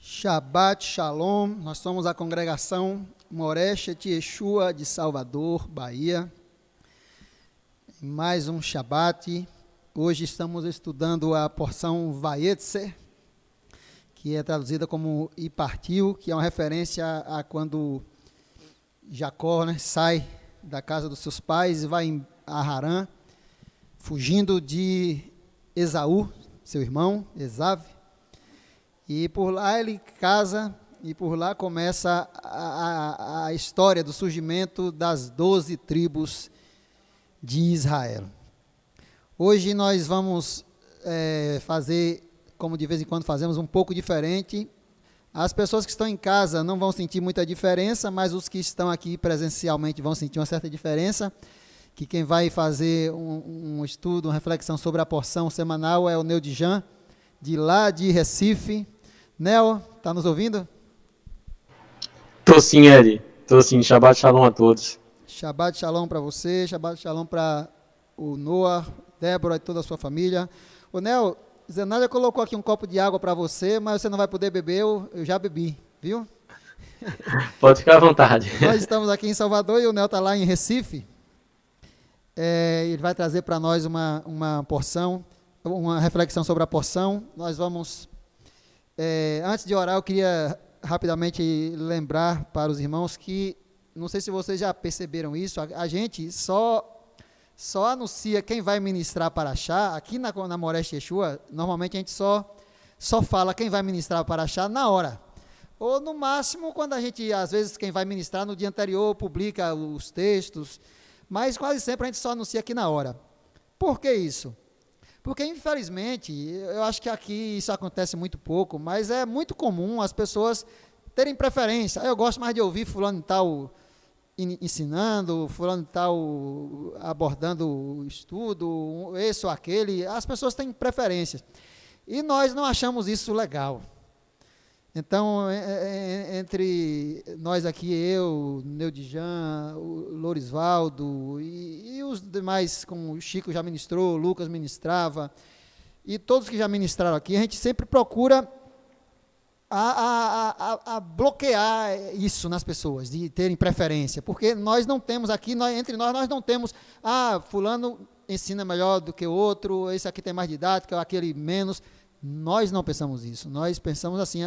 Shabbat Shalom, nós somos a congregação Moreshet Yeshua de Salvador, Bahia. Mais um Shabbat. Hoje estamos estudando a porção Vayetze, que é traduzida como e partiu, que é uma referência a quando Jacó, sai da casa dos seus pais e vai a Harã, fugindo de Esaú, seu irmão, Esav. E por lá ele casa, e por lá começa a história do surgimento das 12 tribos de Israel. Hoje nós vamos fazer, como de vez em quando fazemos, um pouco diferente. As pessoas que estão em casa não vão sentir muita diferença, mas os que estão aqui presencialmente vão sentir uma certa diferença, que quem vai fazer um estudo, uma reflexão sobre a porção semanal é o Neodijan, de lá de Recife. Nel, está nos ouvindo? Tô sim, Eri. Tô sim. Shabbat Shalom a todos. Shabbat Shalom para você, Shabbat Shalom para o Noah, Débora e toda a sua família. O Nel, Zenália colocou aqui um copo de água para você, mas você não vai poder beber, eu já bebi, viu? Pode ficar à vontade. Nós estamos aqui em Salvador e o Nel está lá em Recife. Ele vai trazer para nós uma porção, uma reflexão sobre a porção. Nós vamos... antes de orar, eu queria rapidamente lembrar para os irmãos que, não sei se vocês já perceberam isso, a gente só anuncia quem vai ministrar Paraxá. Aqui na Moreshet Yeshua, normalmente a gente só fala quem vai ministrar Paraxá na hora. Ou no máximo, quando a gente, às vezes, quem vai ministrar no dia anterior, publica os textos, mas quase sempre a gente só anuncia aqui na hora. Por que isso? Porque, infelizmente, eu acho que aqui isso acontece muito pouco, mas é muito comum as pessoas terem preferência. Eu gosto mais de ouvir fulano tal ensinando, fulano tal abordando o estudo, esse ou aquele. As pessoas têm preferências. E nós não achamos isso legal. Então, entre nós aqui, eu, Neodijan, o Lorisvaldo e os demais, como o Chico já ministrou, o Lucas ministrava, e todos que já ministraram aqui, a gente sempre procura a bloquear isso nas pessoas, de terem preferência, porque nós não temos aqui, entre nós não temos, fulano ensina melhor do que o outro, esse aqui tem mais didática, aquele menos. Nós não pensamos isso, nós pensamos assim,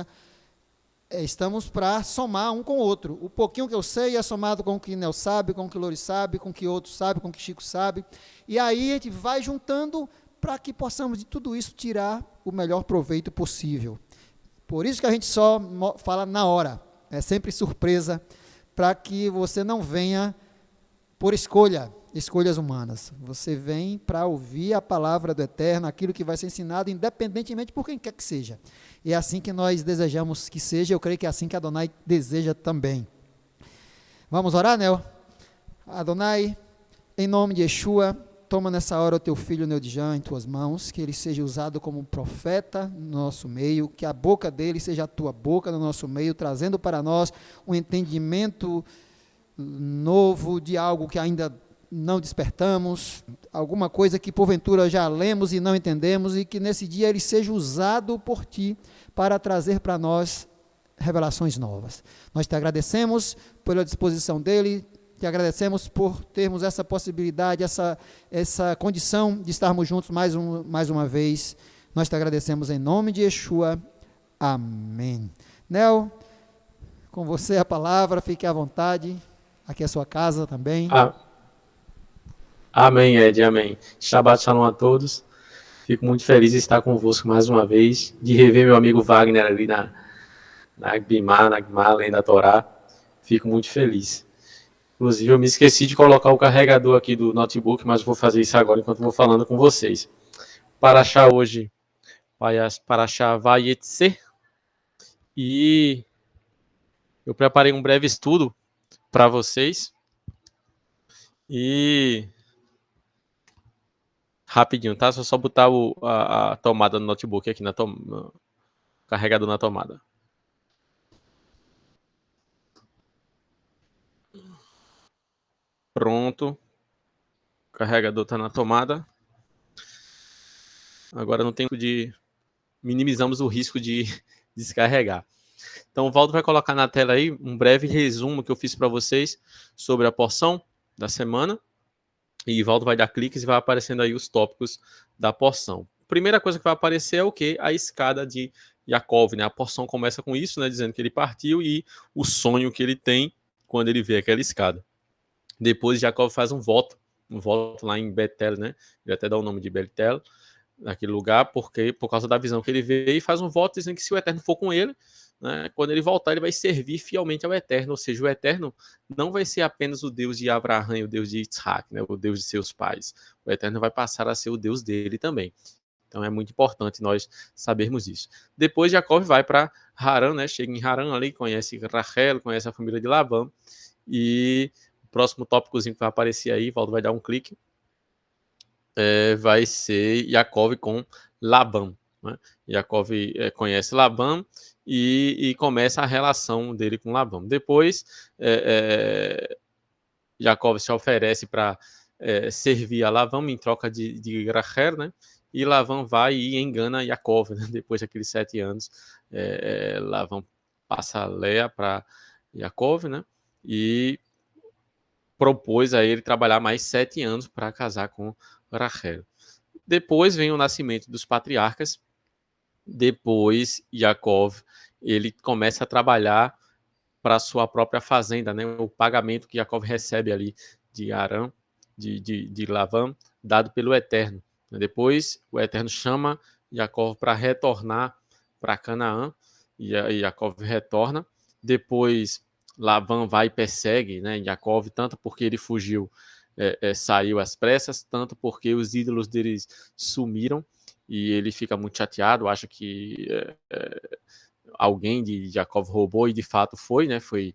estamos para somar um com o outro. O pouquinho que eu sei é somado com o que Nel sabe, com o que Loris sabe, com o que outro sabe, com o que Chico sabe. E aí a gente vai juntando para que possamos de tudo isso tirar o melhor proveito possível. Por isso que a gente só fala na hora. É sempre surpresa, para que você não venha por escolhas humanas. Você vem para ouvir a palavra do Eterno, aquilo que vai ser ensinado, independentemente por quem quer que seja. E é assim que nós desejamos que seja, eu creio que é assim que Adonai deseja também. Vamos orar, Nel? Adonai, em nome de Yeshua, toma nessa hora o teu filho Neodijan em tuas mãos, que ele seja usado como profeta no nosso meio, que a boca dele seja a tua boca no nosso meio, trazendo para nós um entendimento novo de algo que ainda não despertamos, alguma coisa que porventura já lemos e não entendemos, e que nesse dia ele seja usado por ti para trazer para nós revelações novas. Nós te agradecemos pela disposição dele, te agradecemos por termos essa possibilidade, essa condição de estarmos juntos mais uma vez. Nós te agradecemos em nome de Yeshua. Amém. Nel, com você a palavra, fique à vontade. Aqui é a sua casa também. Amém, Ed, amém. Shabbat Shalom a todos. Fico muito feliz de estar convosco mais uma vez, de rever meu amigo Wagner ali na Gmar, além da Torá. Fico muito feliz. Inclusive, eu me esqueci de colocar o carregador aqui do notebook, mas vou fazer isso agora enquanto vou falando com vocês. Paraxá hoje, Paraxá Vayetze, e eu preparei um breve estudo para vocês. E rapidinho, tá? Só botar a tomada do notebook aqui, no carregador na tomada. Pronto. carregador está na tomada. Agora não tem de... Minimizamos o risco de descarregar. Então o Valdo vai colocar na tela aí um breve resumo que eu fiz para vocês sobre a porção da semana. E Valdo vai dar cliques e vai aparecendo aí os tópicos da porção. Primeira coisa que vai aparecer é o quê? A escada de Yaakov, né? A porção começa com isso, né? Dizendo que ele partiu e o sonho que ele tem quando ele vê aquela escada. Depois Yaakov faz um voto lá em Betel, né? Ele até dá o nome de Betel, naquele lugar, porque por causa da visão que ele vê, e faz um voto dizendo que se o Eterno for com ele, né, quando ele voltar, ele vai servir fielmente ao Eterno, ou seja, o Eterno não vai ser apenas o Deus de Abraão e o Deus de Isaac, né, o Deus de seus pais. O Eterno vai passar a ser o Deus dele também. Então é muito importante nós sabermos isso. Depois Jacó vai para Harã, né, chega em Harã ali, conhece Rachel, conhece a família de Labão, e o próximo tópicozinho que vai aparecer aí, Valdo vai dar um clique, vai ser Yaakov com Labão. Né? Yaakov conhece Labão e começa a relação dele com Labão. Depois, Yaakov se oferece para servir a Labão em troca de Rachel, né? E Labão vai e engana Yaakov, né? Depois daqueles 7 anos. Labão passa a Leia para Yaakov, né? E propôs a ele trabalhar mais 7 anos para casar com Rachel. Depois vem o nascimento dos patriarcas. Depois Yaakov ele começa a trabalhar para sua própria fazenda, né? O pagamento que Yaakov recebe ali de Arã, de Labão, dado pelo Eterno. Depois o Eterno chama Yaakov para retornar para Canaã, e Yaakov retorna. Depois Labão vai e persegue, né, Yaakov, tanto porque ele fugiu, saiu às pressas, tanto porque os ídolos deles sumiram, e ele fica muito chateado, acha que alguém de Yaakov roubou, e de fato foi, né, foi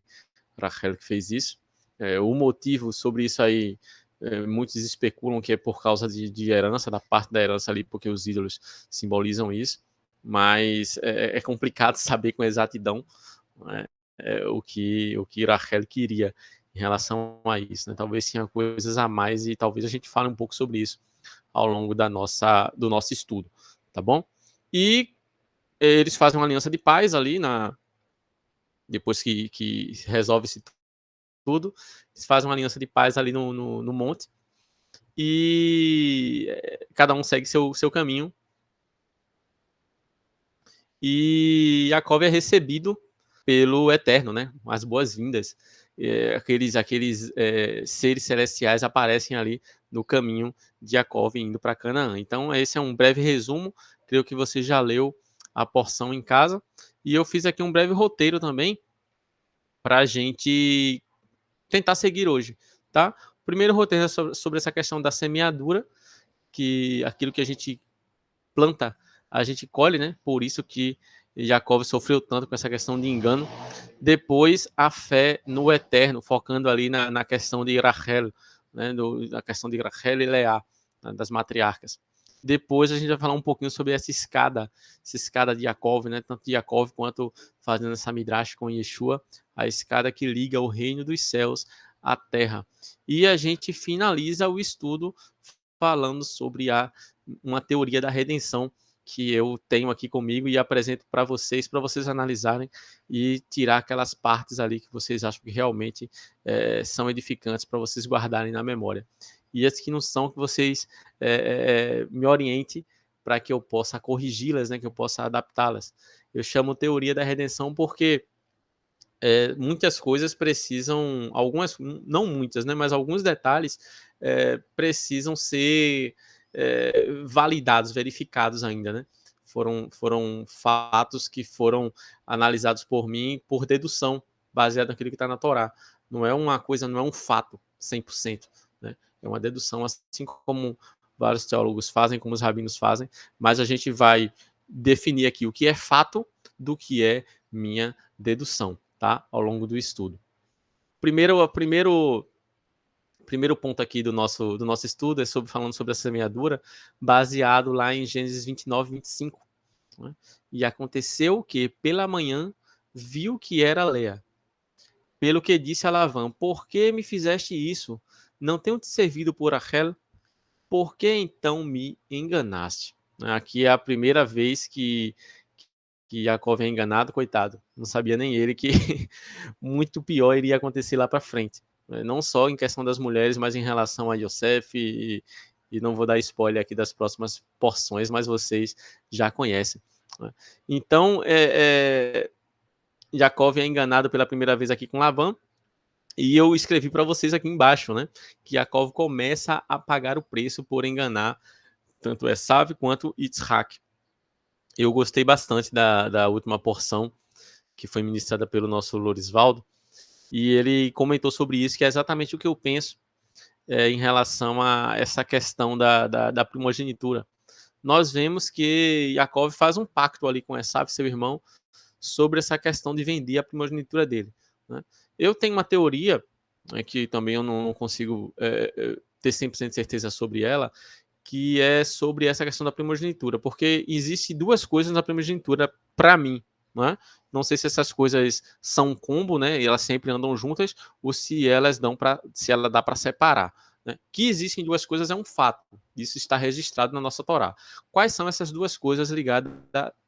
Rachel que fez isso. O motivo sobre isso aí, muitos especulam que é por causa de herança, da parte da herança ali, porque os ídolos simbolizam isso, mas é complicado saber com exatidão, né, o que Rachel queria em relação a isso, né? Talvez tenha coisas a mais e talvez a gente fale um pouco sobre isso ao longo do nosso estudo, tá bom? E eles fazem uma aliança de paz ali, depois que resolve-se tudo, eles fazem uma aliança de paz ali no monte, e cada um segue seu caminho, e Jacob é recebido pelo Eterno, né? As boas-vindas. Aqueles seres celestiais aparecem ali no caminho de Jacob indo para Canaã. Então, esse é um breve resumo. Creio que você já leu a porção em casa. E eu fiz aqui um breve roteiro também para a gente tentar seguir hoje, tá? O primeiro roteiro é sobre essa questão da semeadura, que aquilo que a gente planta, a gente colhe, né? Por isso que Jacob sofreu tanto com essa questão de engano. Depois, a fé no Eterno, focando ali na questão de Rachel, né? Na questão de Rachel e Leá, né? Das matriarcas. Depois a gente vai falar um pouquinho sobre essa escada de Jacob, né? Tanto de Jacob quanto fazendo essa midrash com Yeshua, a escada que liga o reino dos céus à terra. E a gente finaliza o estudo falando sobre uma teoria da redenção que eu tenho aqui comigo e apresento para vocês analisarem e tirar aquelas partes ali que vocês acham que realmente são edificantes para vocês guardarem na memória. E as que não são, que vocês me orientem para que eu possa corrigi-las, né, que eu possa adaptá-las. Eu chamo teoria da redenção porque muitas coisas precisam, algumas, não muitas, né, mas alguns detalhes precisam ser validados, verificados ainda, né? Foram fatos que foram analisados por mim por dedução, baseado naquilo que está na Torá. Não é uma coisa, não é um fato 100%, né? É uma dedução, assim como vários teólogos fazem, como os rabinos fazem, mas a gente vai definir aqui o que é fato do que é minha dedução, tá? Ao longo do estudo. Primeiro ponto aqui do nosso estudo é falando sobre a semeadura, baseado lá em Gênesis 29, 25. Né? E aconteceu que, pela manhã, viu que era Leia. Pelo que disse a Labão: por que me fizeste isso? Não tenho te servido por Rachel? por que então me enganaste? Aqui é a primeira vez que Jacó é enganado, coitado. Não sabia nem ele que muito pior iria acontecer lá para frente. Não só em questão das mulheres, mas em relação a Yosef e não vou dar spoiler aqui das próximas porções, mas vocês já conhecem. Então, Jacó é enganado pela primeira vez aqui com Labã, e eu escrevi para vocês aqui embaixo, né, que Jacó começa a pagar o preço por enganar tanto Esav quanto Yitzhak. Eu gostei bastante da última porção que foi ministrada pelo nosso Lorisvaldo, e ele comentou sobre isso, que é exatamente o que eu penso em relação a essa questão da primogenitura. Nós vemos que Jacó faz um pacto ali com Esav, seu irmão, sobre essa questão de vender a primogenitura dele. Né? Eu tenho uma teoria, que também eu não consigo ter 100% de certeza sobre ela, que é sobre essa questão da primogenitura, porque existem duas coisas na primogenitura para mim, né? Não sei se essas coisas são um combo, né? E elas sempre andam juntas, ou se elas se ela dá para separar. Né? Que existem duas coisas é um fato. Isso está registrado na nossa Torá. Quais são essas duas coisas ligadas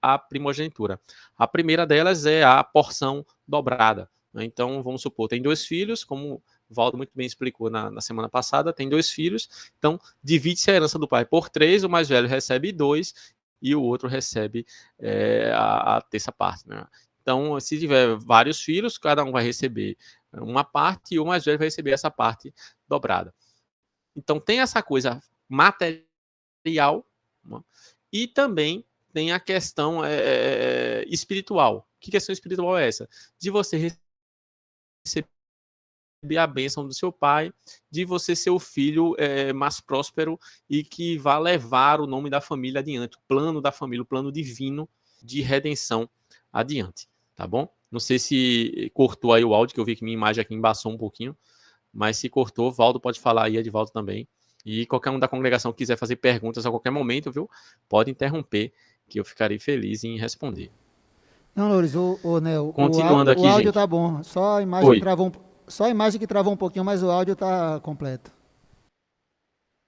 à primogenitura? A primeira delas é a porção dobrada. Né? Então, vamos supor, tem 2 filhos, como Valdo muito bem explicou na semana passada, tem 2 filhos, então divide-se a herança do pai por 3, o mais velho recebe 2 e o outro recebe a terça parte. Né? Então, se tiver vários filhos, cada um vai receber uma parte e o mais velho vai receber essa parte dobrada. Então, tem essa coisa material, né? E também tem a questão espiritual. Que questão espiritual é essa? De você receber a bênção do seu pai, de você ser o filho mais próspero e que vá levar o nome da família adiante, o plano da família, o plano divino de redenção adiante, tá bom? Não sei se cortou aí o áudio, que eu vi que minha imagem aqui embaçou um pouquinho, mas se cortou, Valdo pode falar aí, Edvaldo também. E qualquer um da congregação que quiser fazer perguntas a qualquer momento, viu? Pode interromper, que eu ficarei feliz em responder. Não, Louris, Nel, Continuando o aqui, áudio gente. tá bom. Oi. Só a imagem que travou um pouquinho, mas o áudio tá completo.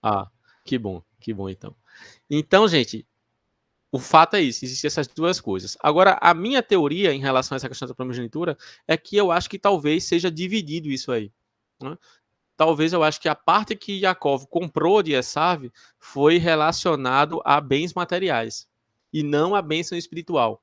Ah, que bom então. Então, gente, o fato é isso, existem essas duas coisas. Agora, a minha teoria em relação a essa questão da primogenitura é que eu acho que talvez seja dividido isso aí. Né? Talvez eu acho que a parte que Yaakov comprou de Esav foi relacionado a bens materiais e não a bênção espiritual.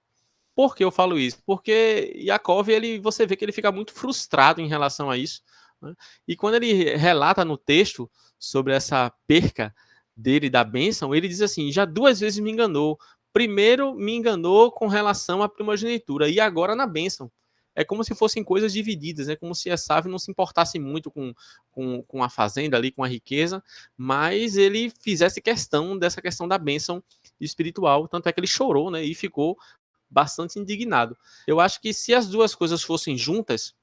Por que eu falo isso? Porque Yaakov, você vê que ele fica muito frustrado em relação a isso. Né? E quando ele relata no texto sobre essa perca dele da bênção, ele diz assim: já 2 vezes me enganou. Primeiro me enganou com relação à primogenitura e agora na bênção. É como se fossem coisas divididas, é como se Esav não se importasse muito com a fazenda ali, com a riqueza, mas ele fizesse questão dessa questão da bênção espiritual, tanto é que ele chorou, né, e ficou bastante indignado. Eu acho que se as duas coisas fossem juntas,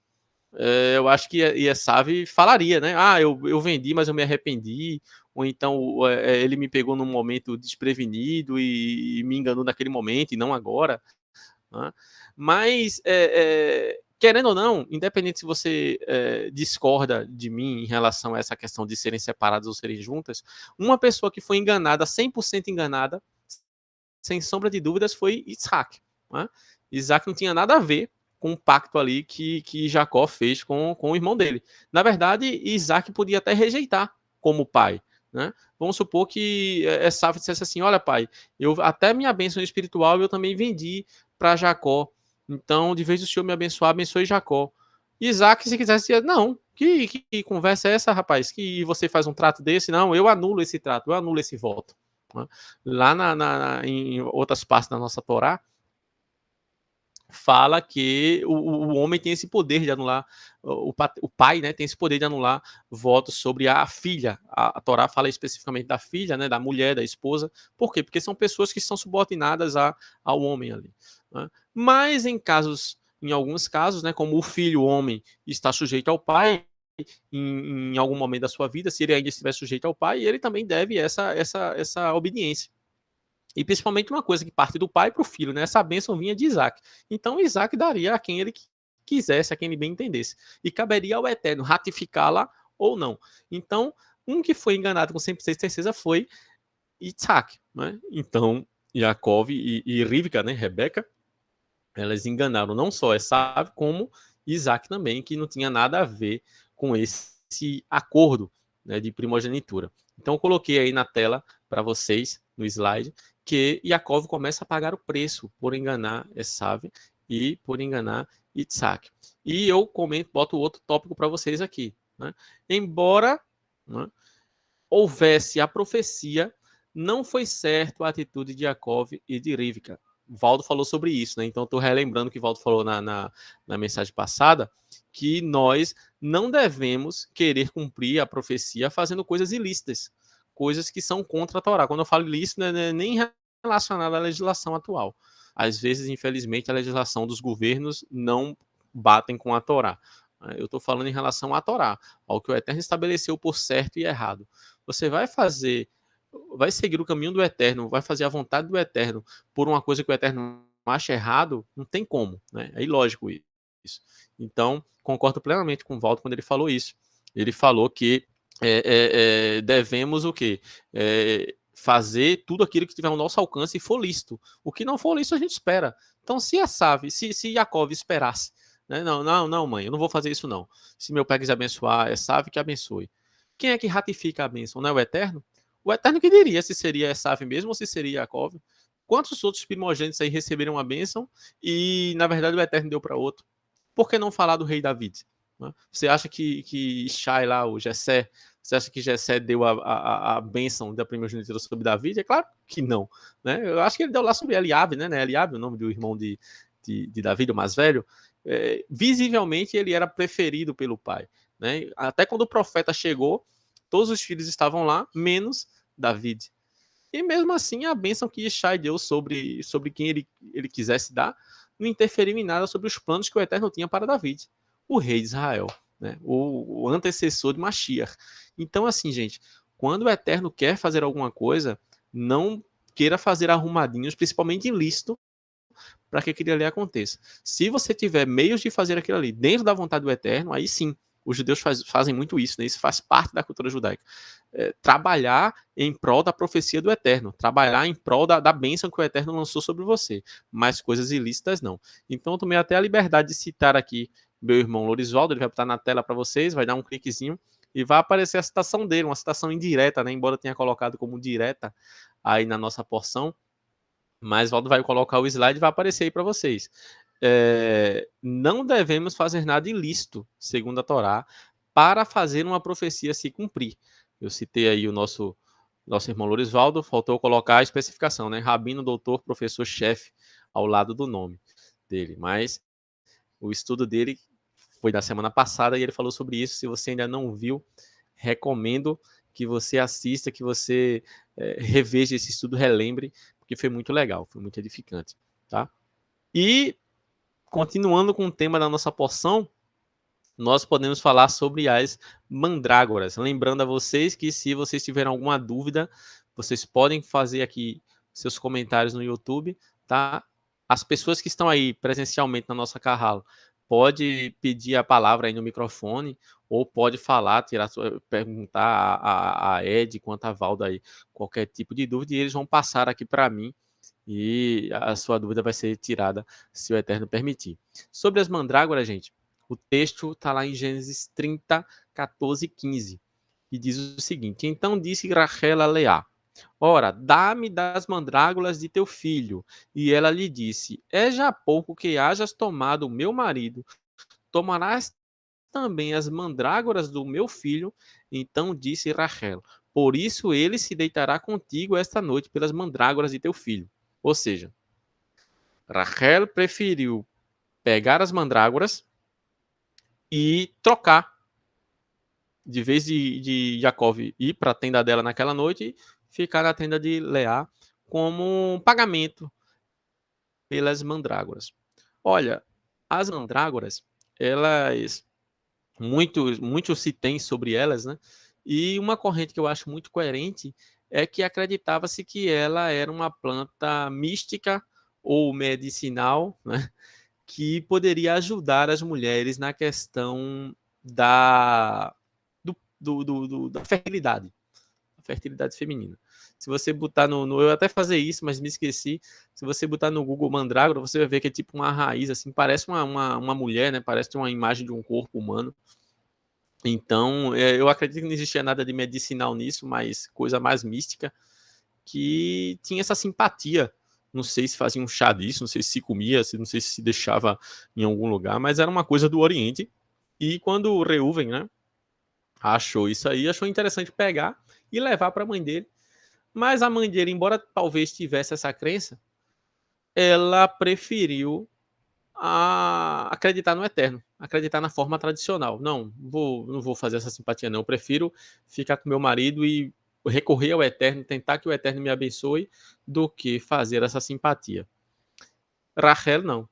eu acho que Esav falaria, né? Ah, eu vendi, mas eu me arrependi. Ou então ele me pegou num momento desprevenido e me enganou naquele momento e não agora. Né? Mas, querendo ou não, independente se você discorda de mim em relação a essa questão de serem separadas ou serem juntas, uma pessoa que foi enganada, 100% enganada, sem sombra de dúvidas, foi Isaac. Né? Isaac não tinha nada a ver com o pacto ali que Jacó fez com o irmão dele. Na verdade, Isaac podia até rejeitar como pai. Né? Vamos supor que Esav dissesse assim: olha, pai, eu até minha bênção espiritual eu também vendi para Jacó. Então, de vez do Senhor me abençoar, abençoe Jacó. Isaac, se quisesse dizer, não, que conversa é essa, rapaz? Que você faz um trato desse? Não, eu anulo esse trato, eu anulo esse voto. Né? Lá em outras partes da nossa Torá, fala que o homem tem esse poder de anular, o pai, né, tem esse poder de anular votos sobre a filha. A Torá fala especificamente da filha, né, da mulher, da esposa. Por quê? Porque são pessoas que são subordinadas ao homem ali. Né? Mas em alguns casos, né, como o filho o homem está sujeito ao pai, em algum momento da sua vida, se ele ainda estiver sujeito ao pai, ele também deve essa obediência. E principalmente uma coisa que parte do pai para o filho, né? Essa bênção vinha de Isaac. Então Isaac daria a quem ele quisesse, a quem ele bem entendesse. E caberia ao Eterno ratificá-la ou não. Então, Um que foi enganado com 100% de certeza foi Isaac, né? Então, Yaakov e Rivka, né, Rebeca, elas enganaram não só Esav, como Isaac também, que não tinha nada a ver com esse acordo, né, de primogenitura. Então, eu coloquei aí na tela para vocês, no slide, que Yaakov começa a pagar o preço por enganar Esav e por enganar Isaac. E eu comento, boto outro tópico para vocês aqui. Né? Embora, né, houvesse a profecia, não foi certo a atitude de Yaakov e de Rivka. Valdo falou sobre isso, né? Então, estou relembrando o que Valdo falou na mensagem passada, que nós não devemos querer cumprir a profecia fazendo coisas ilícitas, coisas que são contra a Torá. Quando eu falo ilícito, não é nem relacionado à legislação atual. Às vezes, infelizmente, a legislação dos governos não batem com a Torá. Eu estou falando em relação à Torá, ao que o Eterno estabeleceu por certo e errado. Você vai seguir o caminho do Eterno, vai fazer a vontade do Eterno por uma coisa que o Eterno acha errado, não tem como, né? É ilógico isso. Então, concordo plenamente com o Walter quando ele falou isso. Ele falou que devemos o quê? Fazer tudo aquilo que tiver ao nosso alcance e for lícito. O que não for lícito, a gente espera. Então, se Yaakov esperasse, né? Não, mãe, eu não vou fazer isso não. Se meu pai quiser abençoar, Esav que abençoe. Quem é que ratifica a bênção? Não é o Eterno? O Eterno que diria se seria Esav mesmo ou se seria Yaakov. Quantos outros primogênitos aí receberam a bênção e, na verdade, o Eterno deu para outro? Por que não falar do rei David? Você acha que Shai lá, o Jessé, você acha que Jessé deu a bênção da primogenitura sobre David? É claro que não. Né? Eu acho que ele deu lá sobre Eliabe, né? Eliabe, o nome do irmão de David, o mais velho. Visivelmente ele era preferido pelo pai. Né? Até quando o profeta chegou, todos os filhos estavam lá, menos David. E mesmo assim, a bênção que Ishai deu sobre quem ele quisesse dar, não interferiu em nada sobre os planos que o Eterno tinha para David, o rei de Israel, né? o antecessor de Mashiach. Então, assim, gente, quando o Eterno quer fazer alguma coisa, não queira fazer arrumadinhos, principalmente ilícito, para que aquilo ali aconteça. Se você tiver meios de fazer aquilo ali dentro da vontade do Eterno, aí sim, os judeus fazem muito isso, né? Isso faz parte da cultura judaica. Trabalhar em prol da profecia do Eterno, trabalhar em prol da bênção que o Eterno lançou sobre você, mas coisas ilícitas não. Então eu tomei até a liberdade de citar aqui meu irmão Lorisvaldo, ele vai botar na tela para vocês, vai dar um cliquezinho e vai aparecer a citação dele, uma citação indireta, né? Embora tenha colocado como direta aí na nossa porção, mas Valdo vai colocar o slide e vai aparecer aí para vocês. Não devemos fazer nada ilícito, segundo a Torá, para fazer uma profecia se cumprir. Eu citei aí o nosso irmão Lorisvaldo, faltou colocar a especificação, né? Rabino, doutor, professor, chefe, ao lado do nome dele. Mas o estudo dele foi da semana passada e ele falou sobre isso. Se você ainda não viu, recomendo que você assista, que você reveja esse estudo, relembre, porque foi muito legal, foi muito edificante, tá? E, continuando com o tema da nossa porção, nós podemos falar sobre as mandrágoras. Lembrando a vocês que se vocês tiverem alguma dúvida, vocês podem fazer aqui seus comentários no YouTube, tá? As pessoas que estão aí presencialmente na nossa Carralo, pode pedir a palavra aí no microfone, ou pode falar, perguntar a Ed quanto a Valda aí, qualquer tipo de dúvida, e eles vão passar aqui para mim, e a sua dúvida vai ser tirada, se o Eterno permitir. Sobre as mandrágoras, gente, o texto está lá em Gênesis 30, 14 e 15, e diz o seguinte: então disse Rachel a Leá: ora, dá-me das mandrágoras de teu filho. E ela lhe disse: é já pouco que hajas tomado o meu marido, tomarás também as mandrágoras do meu filho. Então disse Rachel: por isso ele se deitará contigo esta noite pelas mandrágoras de teu filho. Ou seja, Rachel preferiu pegar as mandrágoras e trocar. De vez de Jacob ir para a tenda dela naquela noite, ficar na tenda de Leá como um pagamento pelas mandrágoras. Olha, as mandrágoras, elas muito se tem sobre elas, né? E uma corrente que eu acho muito coerente é que acreditava-se que ela era uma planta mística ou medicinal, né? Que poderia ajudar as mulheres na questão da fertilidade. A fertilidade feminina. Se você botar eu até fazer isso, mas me esqueci. Se você botar no Google mandrágora, você vai ver que é tipo uma raiz, assim, parece uma mulher, né? Parece uma imagem de um corpo humano. Então, eu acredito que não existia nada de medicinal nisso, mas coisa mais mística, que tinha essa simpatia. Não sei se fazia um chá disso, não sei se comia, não sei se deixava em algum lugar, mas era uma coisa do Oriente. E quando o Reuven, né, achou isso aí, achou interessante pegar e levar para a mãe dele. Mas a mãe dele, embora talvez tivesse essa crença, ela preferiu acreditar no eterno, acreditar na forma tradicional. Não vou fazer essa simpatia, não. Eu prefiro ficar com meu marido e recorrer ao eterno, tentar que o eterno me abençoe, do que fazer essa simpatia. Rachel não.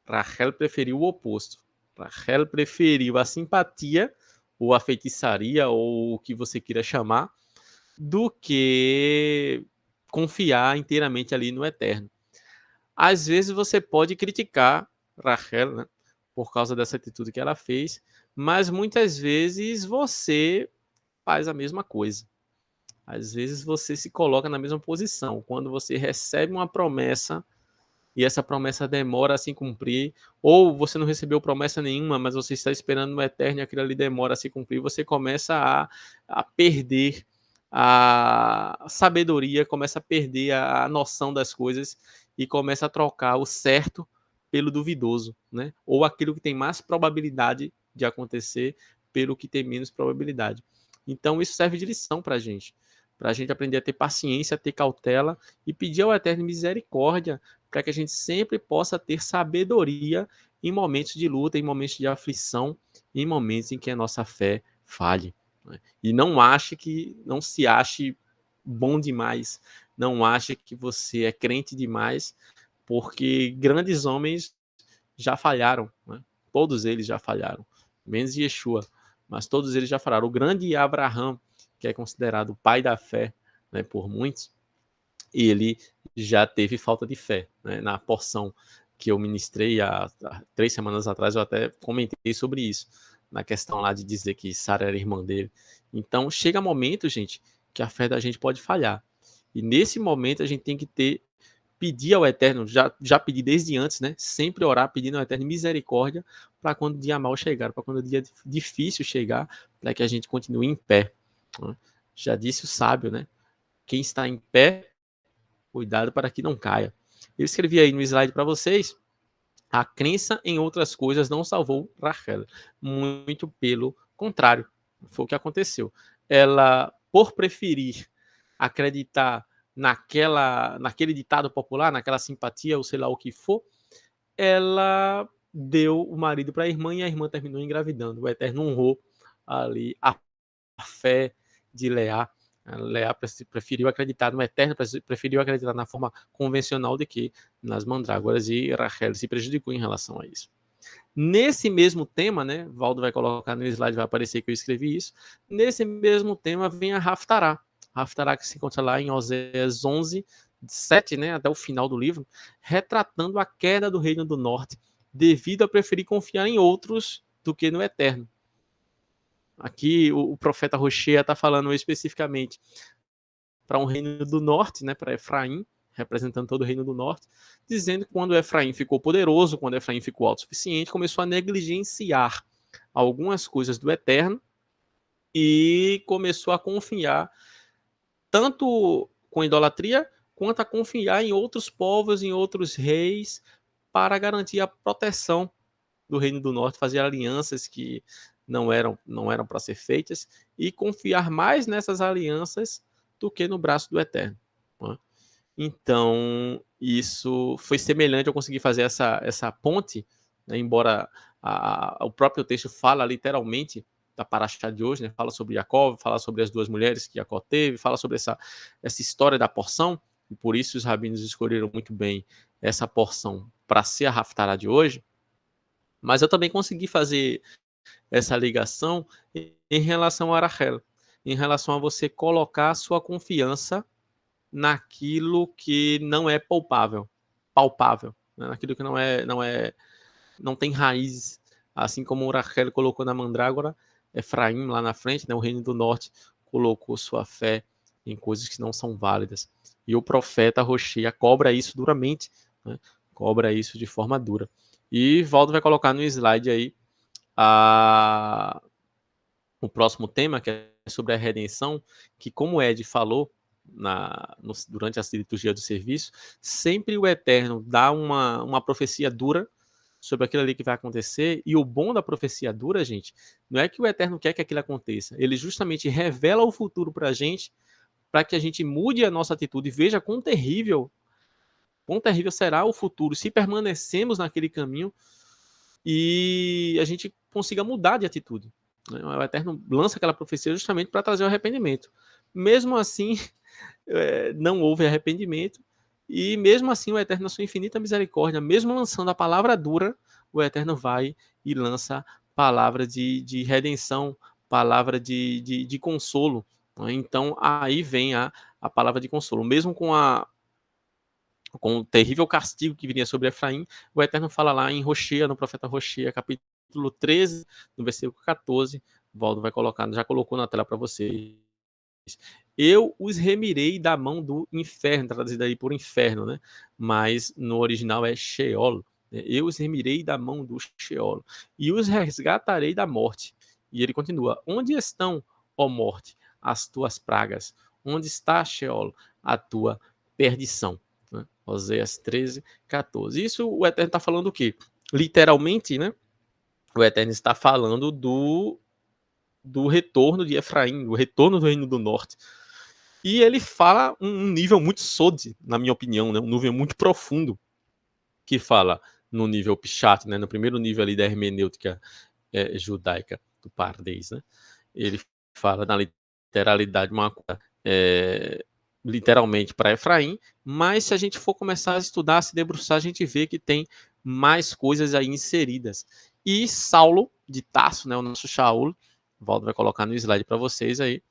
Rachel preferiu o oposto. Rachel preferiu a simpatia, ou a feitiçaria, ou o que você queira chamar, do que confiar inteiramente ali no eterno. Às vezes você pode criticar Rachel, né, por causa dessa atitude que ela fez, mas muitas vezes você faz a mesma coisa. Às vezes você se coloca na mesma posição. Quando você recebe uma promessa e essa promessa demora a se cumprir, ou você não recebeu promessa nenhuma, mas você está esperando no eterno e aquilo ali demora a se cumprir, você começa a perder a sabedoria, começa a perder a noção das coisas e começa a trocar o certo pelo duvidoso, né? Ou aquilo que tem mais probabilidade de acontecer pelo que tem menos probabilidade. Então isso serve de lição para a gente aprender a ter paciência, a ter cautela e pedir ao eterno misericórdia para que a gente sempre possa ter sabedoria em momentos de luta, em momentos de aflição, em momentos em que a nossa fé falhe. Né? E não se ache bom demais, não ache que você é crente demais, porque grandes homens já falharam, né? Todos eles já falharam, menos Yeshua, mas todos eles já falharam. O grande Abraham, que é considerado o pai da fé, né, por muitos, ele já teve falta de fé, né? Na porção que eu ministrei há 3 semanas atrás, eu até comentei sobre isso, na questão lá de dizer que Sara era irmã dele. Então, chega momento, gente, que a fé da gente pode falhar. E nesse momento a gente tem que pedir ao Eterno, já pedi desde antes, né? Sempre orar pedindo ao Eterno misericórdia para quando o dia mal chegar, para quando o dia difícil chegar, para que a gente continue em pé. Né? Já disse o sábio, né? Quem está em pé, cuidado para que não caia. Eu escrevi aí no slide para vocês, a crença em outras coisas não salvou Rachel. Muito pelo contrário, foi o que aconteceu. Ela, por preferir acreditar naquele ditado popular, naquela simpatia, ou sei lá o que for, ela deu o marido para a irmã e a irmã terminou engravidando. O Eterno honrou ali a fé de Leá. Leá preferiu acreditar no Eterno, preferiu acreditar na forma convencional de que nas mandrágoras, e Rachel se prejudicou em relação a isso. Nesse mesmo tema, né, Valdo vai colocar no slide, vai aparecer que eu escrevi isso, nesse mesmo tema vem a Haftará. Haftará que se encontra lá em Oséias 11, 7, né, até o final do livro, retratando a queda do Reino do Norte, devido a preferir confiar em outros do que no Eterno. Aqui o profeta Roshea está falando especificamente para um reino do norte, né, para Efraim, representando todo o reino do norte, dizendo que quando Efraim ficou poderoso, quando Efraim ficou autossuficiente, começou a negligenciar algumas coisas do Eterno e começou a confiar tanto com idolatria quanto a confiar em outros povos, em outros reis, para garantir a proteção do Reino do Norte, fazer alianças que não eram para ser feitas e confiar mais nessas alianças do que no braço do Eterno. Né? Então, isso foi semelhante, eu consegui fazer essa ponte, né, embora o próprio texto fala literalmente da paraxá de hoje, né, fala sobre Jacó, fala sobre as 2 mulheres que Jacó teve, fala sobre essa história da porção, e por isso os rabinos escolheram muito bem essa porção para ser a Haftará de hoje. Mas eu também consegui fazer essa ligação em relação a Rachel, em relação a você colocar a sua confiança naquilo que não é palpável, né? Naquilo que não tem raízes, assim como o Rachel colocou na mandrágora, Efraim lá na frente, né, o reino do norte colocou sua fé em coisas que não são válidas. E o profeta Roxia cobra isso duramente, né, cobra isso de forma dura. E Valdo vai colocar no slide aí o próximo tema, que é sobre a redenção, que como o Ed falou durante a liturgia do serviço, sempre o Eterno dá uma profecia dura sobre aquilo ali que vai acontecer, e o bom da profecia dura, gente, não é que o Eterno quer que aquilo aconteça, ele justamente revela o futuro para que a gente mude a nossa atitude e veja quão terrível será o futuro se permanecemos naquele caminho e a gente consiga mudar de atitude. O Eterno lança aquela profecia justamente para trazer o arrependimento. Mesmo assim, não houve arrependimento, e mesmo assim o Eterno, na sua infinita misericórdia, mesmo lançando a palavra dura, o Eterno vai e lança palavra de redenção, palavra de consolo. Então aí vem a palavra de consolo. Mesmo com o terrível castigo que viria sobre Efraim, o Eterno fala lá em Roxia, no profeta Roxia, capítulo 13, no versículo 14, Valdo vai colocar, já colocou na tela para vocês. Eu os remirei da mão do inferno, traduzido aí por inferno, né? Mas no original é Sheol. Né? Eu os remirei da mão do Sheol e os resgatarei da morte. E ele continua: onde estão, ó morte, as tuas pragas? Onde está, Sheol, a tua perdição? Né? Oséias 13, 14. Isso o Eterno está falando o quê? Literalmente, né? O Eterno está falando do retorno de Efraim, do retorno do Reino do Norte. E ele fala um nível muito sod, na minha opinião, né? Um nível muito profundo, que fala no nível Pichat, né? No primeiro nível ali da hermenêutica judaica do Pardês, né? Ele fala na literalidade uma coisa literalmente para Efraim, mas se a gente for começar a estudar, a se debruçar, a gente vê que tem mais coisas aí inseridas. E Saulo de Tarso, né, o nosso Shaul, o Valdo vai colocar no slide para vocês aí,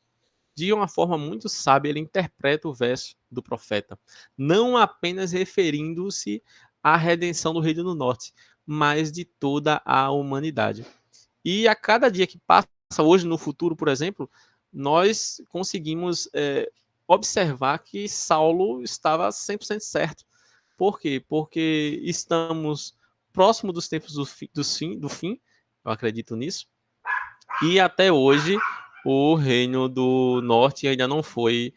de uma forma muito sábia, ele interpreta o verso do profeta, não apenas referindo-se à redenção do Reino do Norte, mas de toda a humanidade. E a cada dia que passa, hoje no futuro, por exemplo, nós conseguimos observar que Saulo estava 100% certo. Por quê? Porque estamos próximo dos tempos do fim, eu acredito nisso, e até hoje o Reino do Norte ainda não foi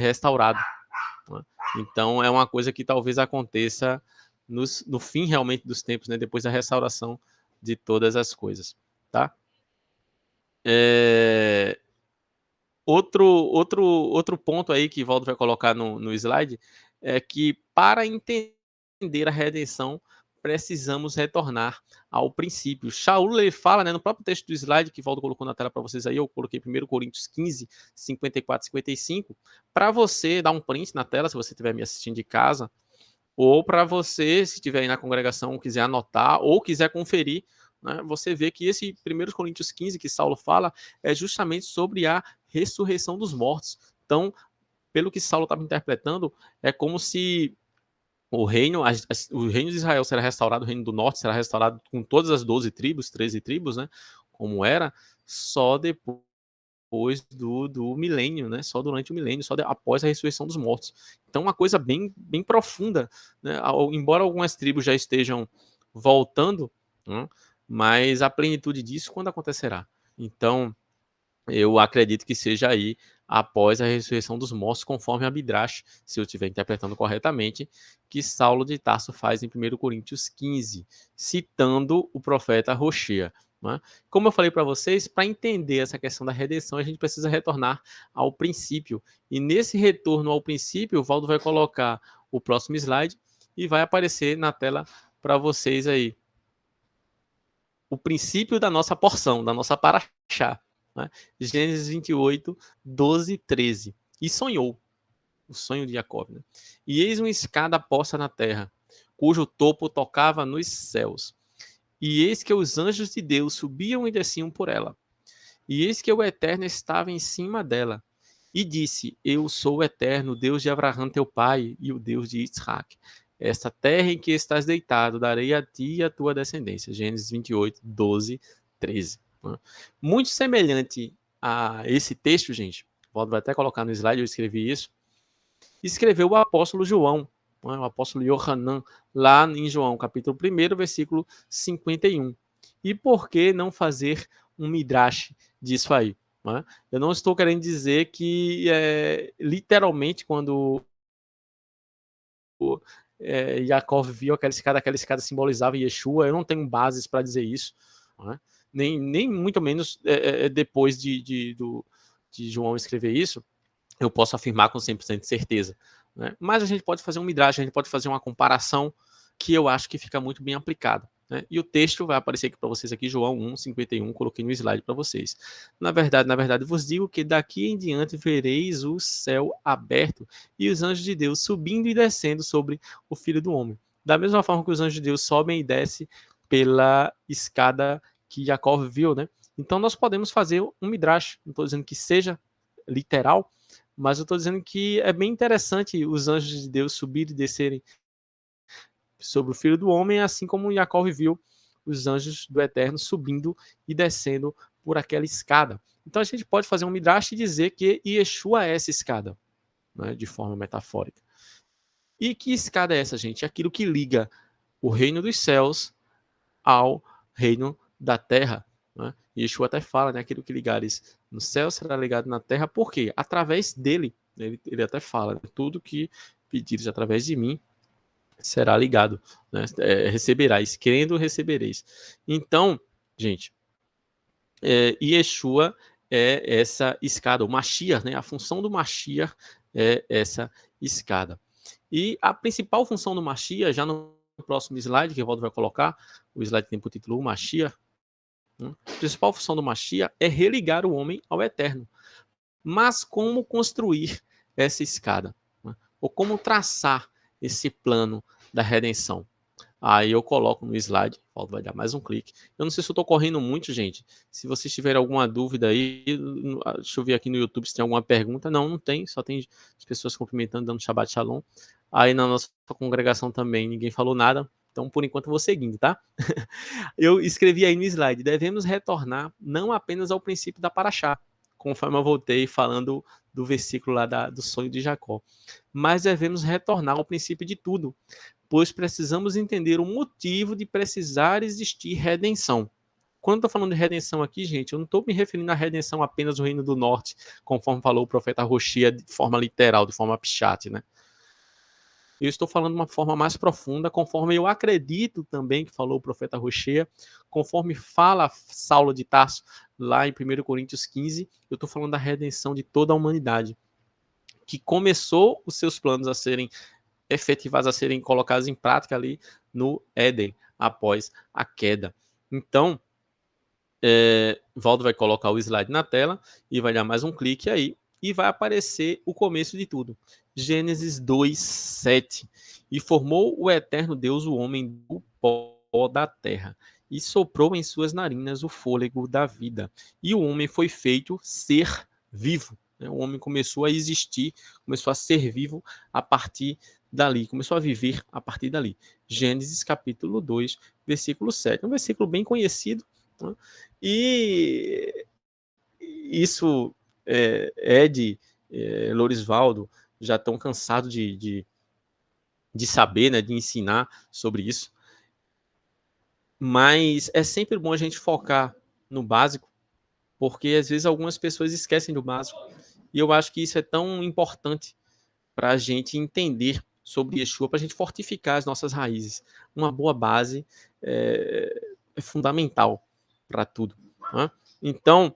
restaurado. Né? Então é uma coisa que talvez aconteça no fim realmente dos tempos, né? Depois da restauração de todas as coisas. Tá? Outro ponto aí que Valdo vai colocar no slide é que para entender a redenção precisamos retornar ao princípio. Shaul ele fala, né, no próprio texto do slide que Valdo colocou na tela para vocês aí, eu coloquei 1 Coríntios 15, 54 e 55, para você dar um print na tela, se você estiver me assistindo de casa, ou para você, se estiver aí na congregação, quiser anotar, ou quiser conferir, né, você vê que esse 1 Coríntios 15 que Saulo fala é justamente sobre a ressurreição dos mortos. Então, pelo que Saulo estava interpretando, é como se o reino de Israel será restaurado, o reino do norte será restaurado com todas as 12 tribos, 13 tribos, né, como era, só depois do milênio, né, só durante o milênio, após a ressurreição dos mortos. Então, uma coisa bem, bem profunda, né, embora algumas tribos já estejam voltando, né, mas a plenitude disso quando acontecerá? Então, eu acredito que seja aí após a ressurreição dos mortos, conforme a Midrash, se eu estiver interpretando corretamente, que Saulo de Tarso faz em 1 Coríntios 15, citando o profeta Roxia. Né? Como eu falei para vocês, para entender essa questão da redenção, a gente precisa retornar ao princípio. E nesse retorno ao princípio, o Valdo vai colocar o próximo slide e vai aparecer na tela para vocês aí o princípio da nossa porção, da nossa paraxá. Né? Gênesis 28, 12, 13. E sonhou, o sonho de Jacó. Né? E eis uma escada posta na terra, cujo topo tocava nos céus. E eis que os anjos de Deus subiam e desciam por ela. E eis que o Eterno estava em cima dela. E disse: Eu sou o Eterno, Deus de Abraão teu pai, e o Deus de Isaac. Esta terra em que estás deitado, darei a ti e a tua descendência. Gênesis 28, 12, 13. Né? Muito semelhante a esse texto, gente, vou até colocar no slide, eu escrevi isso, escreveu o apóstolo João, né, o apóstolo Yohanan, lá em João, capítulo 1, versículo 51. E por que não fazer um midrash disso aí? Né? Eu não estou querendo dizer que, literalmente, quando Yaakov viu aquela escada simbolizava Yeshua, eu não tenho bases para dizer isso, né? nem muito menos depois de João escrever isso, eu posso afirmar com 100% de certeza. Né? Mas a gente pode fazer um midrash, a gente pode fazer uma comparação que eu acho que fica muito bem aplicada. Né? E o texto vai aparecer aqui para vocês, aqui, João 1:51, coloquei no slide para vocês. Na verdade, vos digo que daqui em diante vereis o céu aberto e os anjos de Deus subindo e descendo sobre o Filho do Homem. Da mesma forma que os anjos de Deus sobem e descem pela escada que Jacó viu, né? Então nós podemos fazer um midrash, não estou dizendo que seja literal, mas eu estou dizendo que é bem interessante os anjos de Deus subirem e descerem sobre o Filho do Homem, assim como Jacó viu os anjos do Eterno subindo e descendo por aquela escada. Então a gente pode fazer um midrash e dizer que Yeshua é essa escada, né, de forma metafórica. E que escada é essa, gente? Aquilo que liga o reino dos céus ao reino da terra. Né? Yeshua até fala, né, aquilo que ligares no céu será ligado na terra, por quê? Através dele. Ele até fala, né, tudo que pedires através de mim será ligado. Né? Receberás, crendo recebereis. Então, gente, Yeshua é essa escada, o Mashiach, né? A função do Mashiach é essa escada. E a principal função do Mashiach, já no próximo slide, que o Valdo vai colocar, o slide tem por título o Mashiach, né? A principal função do Mashiach é religar o homem ao Eterno. Mas como construir essa escada? Né? Ou como traçar esse plano da redenção? Aí eu coloco no slide, Valdo vai dar mais um clique. Eu não sei se eu estou correndo muito, gente. Se vocês tiverem alguma dúvida aí, deixa eu ver aqui no YouTube se tem alguma pergunta. Não, não tem, só tem as pessoas cumprimentando, dando Shabbat Shalom. Aí na nossa congregação também ninguém falou nada, então por enquanto eu vou seguindo, tá? Eu escrevi aí no slide, devemos retornar não apenas ao princípio da Paraxá, conforme eu voltei falando do versículo lá do sonho de Jacó, mas devemos retornar ao princípio de tudo, pois precisamos entender o motivo de precisar existir redenção. Quando eu estou falando de redenção aqui, gente, eu não estou me referindo à redenção apenas do Reino do Norte, conforme falou o profeta Roshia de forma literal, de forma pshat, né? Eu estou falando de uma forma mais profunda, conforme eu acredito também que falou o profeta Roshia, conforme fala Saulo de Tarso lá em 1 Coríntios 15, eu estou falando da redenção de toda a humanidade, que começou os seus planos a serem efetivados, a serem colocados em prática ali no Éden, após a queda. Então, Valdo vai colocar o slide na tela e vai dar mais um clique aí e vai aparecer o começo de tudo. Gênesis 2:7. E formou o eterno Deus o homem do pó da terra e soprou em suas narinas o fôlego da vida. E o homem foi feito ser vivo. O homem começou a existir, começou a ser vivo a partir dali, começou a viver a partir dali. Gênesis capítulo 2, versículo 7. Um versículo bem conhecido, né? E isso, Ed, Lorisvaldo, já estão cansados de saber, né, de ensinar sobre isso. Mas é sempre bom a gente focar no básico, porque às vezes algumas pessoas esquecem do básico. E eu acho que isso é tão importante para a gente entender sobre Yeshua, para a gente fortificar as nossas raízes. Uma boa base é fundamental para tudo. Né? Então,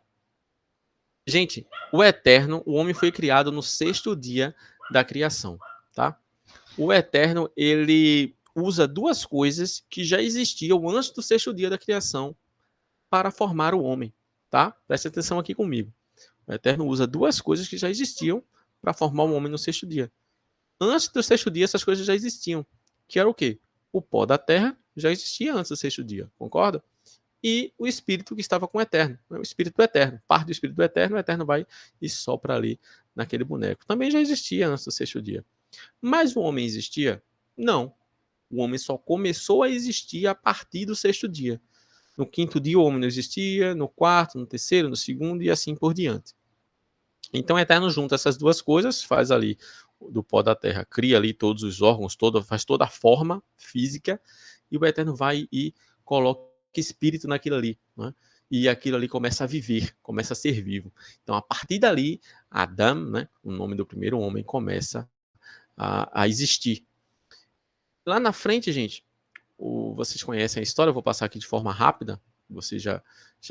gente, o Eterno, o homem foi criado no 6º dia da criação, tá? O Eterno, ele usa duas coisas que já existiam antes do 6º dia da criação para formar o homem, tá? Preste atenção aqui comigo. O Eterno usa duas coisas que já existiam para formar o homem no 6º dia. Antes do 6º dia, essas coisas já existiam. Que era o quê? O pó da terra já existia antes do 6º dia, concorda? E o espírito que estava com o Eterno, o espírito do Eterno, parte do espírito do Eterno, o Eterno vai e sopra ali naquele boneco. Também já existia antes do 6º dia. Mas o homem existia? Não. O homem só começou a existir a partir do 6º dia. No quinto dia o homem não existia, no quarto, no terceiro, no segundo e assim por diante. Então o Eterno junta essas duas coisas, faz ali do pó da terra, cria ali todos os órgãos, faz toda a forma física, e o Eterno vai e coloca espírito naquilo ali, né? E aquilo ali começa a viver, começa a ser vivo. Então, a partir dali, Adão, né, o nome do primeiro homem, começa a existir. Lá na frente, gente, vocês conhecem a história, eu vou passar aqui de forma rápida, vocês já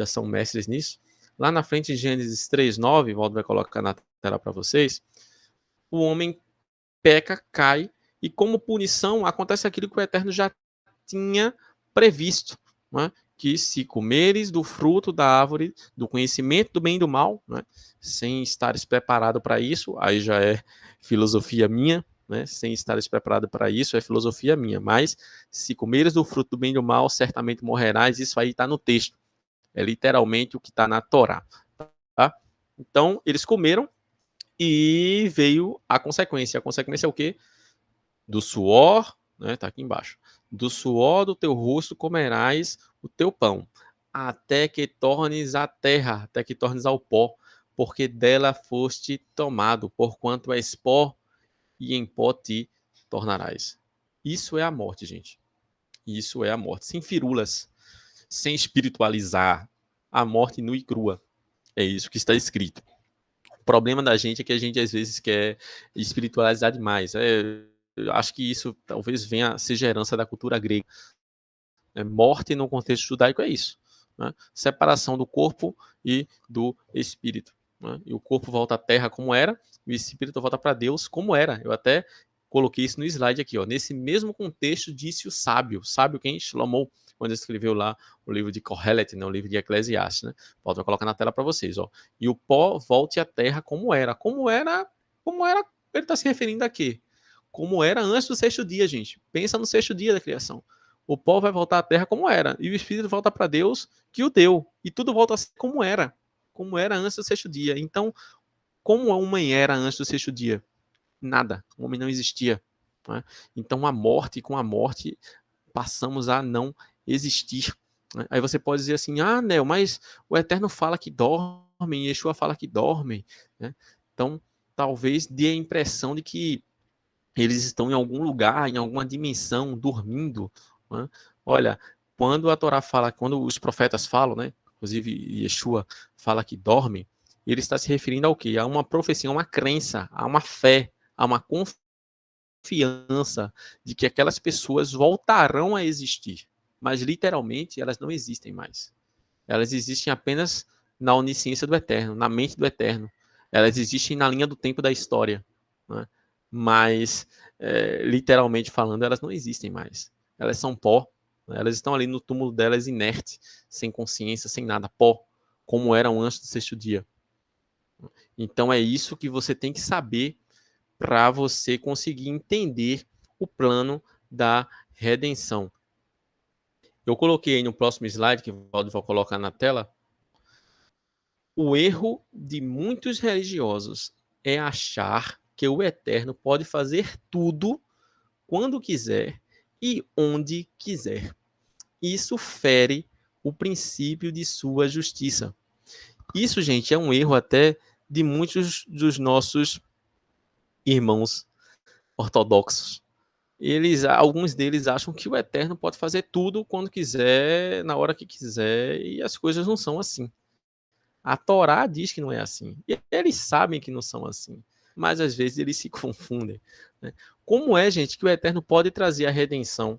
são mestres nisso. Lá na frente, em Gênesis 3:9, Waldo vai colocar na tela para vocês, o homem peca, cai, e como punição acontece aquilo que o Eterno já tinha previsto, né? Que se comeres do fruto da árvore do conhecimento do bem e do mal, né? Sem estares preparado para isso, aí já é filosofia minha, né? Sem estares preparado para isso é filosofia minha, mas se comeres do fruto do bem e do mal, certamente morrerás, isso aí está no texto, é literalmente o que está na Torá, tá? Então, eles comeram e veio a consequência é o quê? Do suor, né, tá aqui embaixo, do suor do teu rosto comerás o teu pão, até que tornes a terra, até que tornes ao pó, porque dela foste tomado, porquanto és pó, e em pó te tornarás. Isso é a morte, gente. Isso é a morte, sem firulas, sem espiritualizar, a morte nua e crua. É isso que está escrito. O problema da gente é que a gente às vezes quer espiritualizar demais. Eu acho que isso talvez venha a ser herança da cultura grega. Morte no contexto judaico é isso, né? Separação do corpo e do espírito, né? E o corpo volta à terra como era, e o espírito volta para Deus como era. Eu até coloquei isso no slide aqui, ó. Nesse mesmo contexto disse o sábio quem? Shlomo, quando escreveu lá o livro de Kohelet, né? O livro de Eclesiastes, né? Vou colocar na tela para vocês, ó. E o pó volte à terra como era. Como era, ele está se referindo a quê? Como era antes do sexto dia, gente. Pensa no sexto dia da criação. O pó vai voltar à terra como era, e o espírito volta para Deus que o deu, e tudo volta a ser como era antes do sexto dia. Então, como a homem era antes do sexto dia? Nada, o homem não existia, né? Então, com a morte, passamos a não existir, né? Aí você pode dizer assim, Nel, mas o Eterno fala que dorme, Yeshua fala que dorme, né? Então, talvez dê a impressão de que eles estão em algum lugar, em alguma dimensão, dormindo, né? Olha, quando a Torá fala, quando os profetas falam, né? Inclusive Yeshua fala que dorme, ele está se referindo ao quê? A uma profecia, a uma crença, a uma fé, a uma confiança de que aquelas pessoas voltarão a existir. Mas literalmente elas não existem mais. Elas existem apenas na onisciência do Eterno, na mente do Eterno. Elas existem na linha do tempo da história, né? Mas, literalmente falando, elas não existem mais. Elas são pó, né? Elas estão ali no túmulo delas inerte, sem consciência, sem nada, pó, como eram antes do sexto dia. Então é isso que você tem que saber para você conseguir entender o plano da redenção. Eu coloquei aí no próximo slide, que o Valdo vai colocar na tela, o erro de muitos religiosos é achar que o Eterno pode fazer tudo quando quiser e onde quiser. Isso fere o princípio de sua justiça. Isso, gente, é um erro até de muitos dos nossos irmãos ortodoxos. Alguns deles acham que o Eterno pode fazer tudo quando quiser, na hora que quiser, e as coisas não são assim. A Torá diz que não é assim. E eles sabem que não são assim. Mas às vezes eles se confundem, né? Como é, gente, que o Eterno pode trazer a redenção?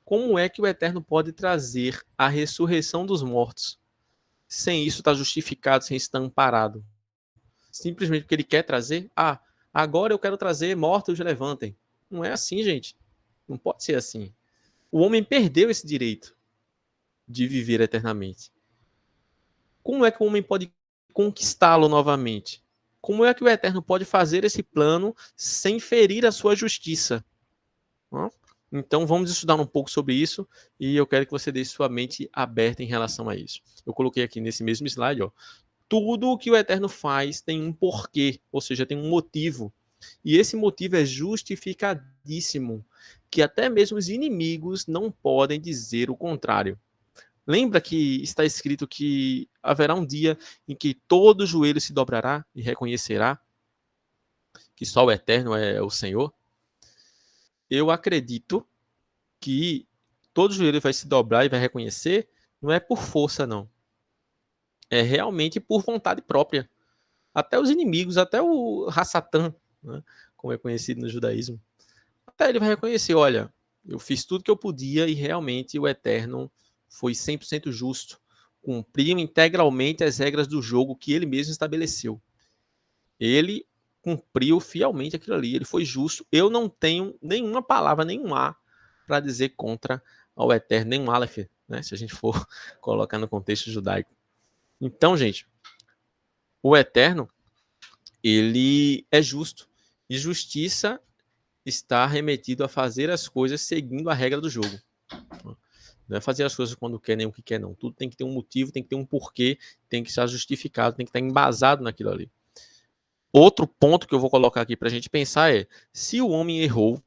Como é que o Eterno pode trazer a ressurreição dos mortos? Sem isso estar justificado, sem estar amparado. Simplesmente porque ele quer trazer? Agora eu quero trazer mortos levantem. Não é assim, gente. Não pode ser assim. O homem perdeu esse direito de viver eternamente. Como é que o homem pode conquistá-lo novamente? Como é que o Eterno pode fazer esse plano sem ferir a sua justiça? Então vamos estudar um pouco sobre isso e eu quero que você deixe sua mente aberta em relação a isso. Eu coloquei aqui nesse mesmo slide, ó, tudo o que o Eterno faz tem um porquê, ou seja, tem um motivo. E esse motivo é justificadíssimo, que até mesmo os inimigos não podem dizer o contrário. Lembra que está escrito que haverá um dia em que todo joelho se dobrará e reconhecerá que só o Eterno é o Senhor? Eu acredito que todo joelho vai se dobrar e vai reconhecer, não é por força, não. É realmente por vontade própria. Até os inimigos, até o Hassatan, né, como é conhecido no judaísmo, até ele vai reconhecer, olha, eu fiz tudo que eu podia e realmente o Eterno foi 100% justo. Cumpriu integralmente as regras do jogo que ele mesmo estabeleceu. Ele cumpriu fielmente aquilo ali, ele foi justo. Eu não tenho nenhuma palavra, nenhum A para dizer contra ao Eterno, nenhum Aleph, né, se a gente for colocar no contexto judaico. Então, gente, o Eterno, ele é justo. E justiça está remetido a fazer as coisas seguindo a regra do jogo. Não é fazer as coisas quando quer nem o que quer, não. Tudo tem que ter um motivo, tem que ter um porquê, tem que estar justificado, tem que estar embasado naquilo ali. Outro ponto que eu vou colocar aqui para a gente pensar é: se o homem errou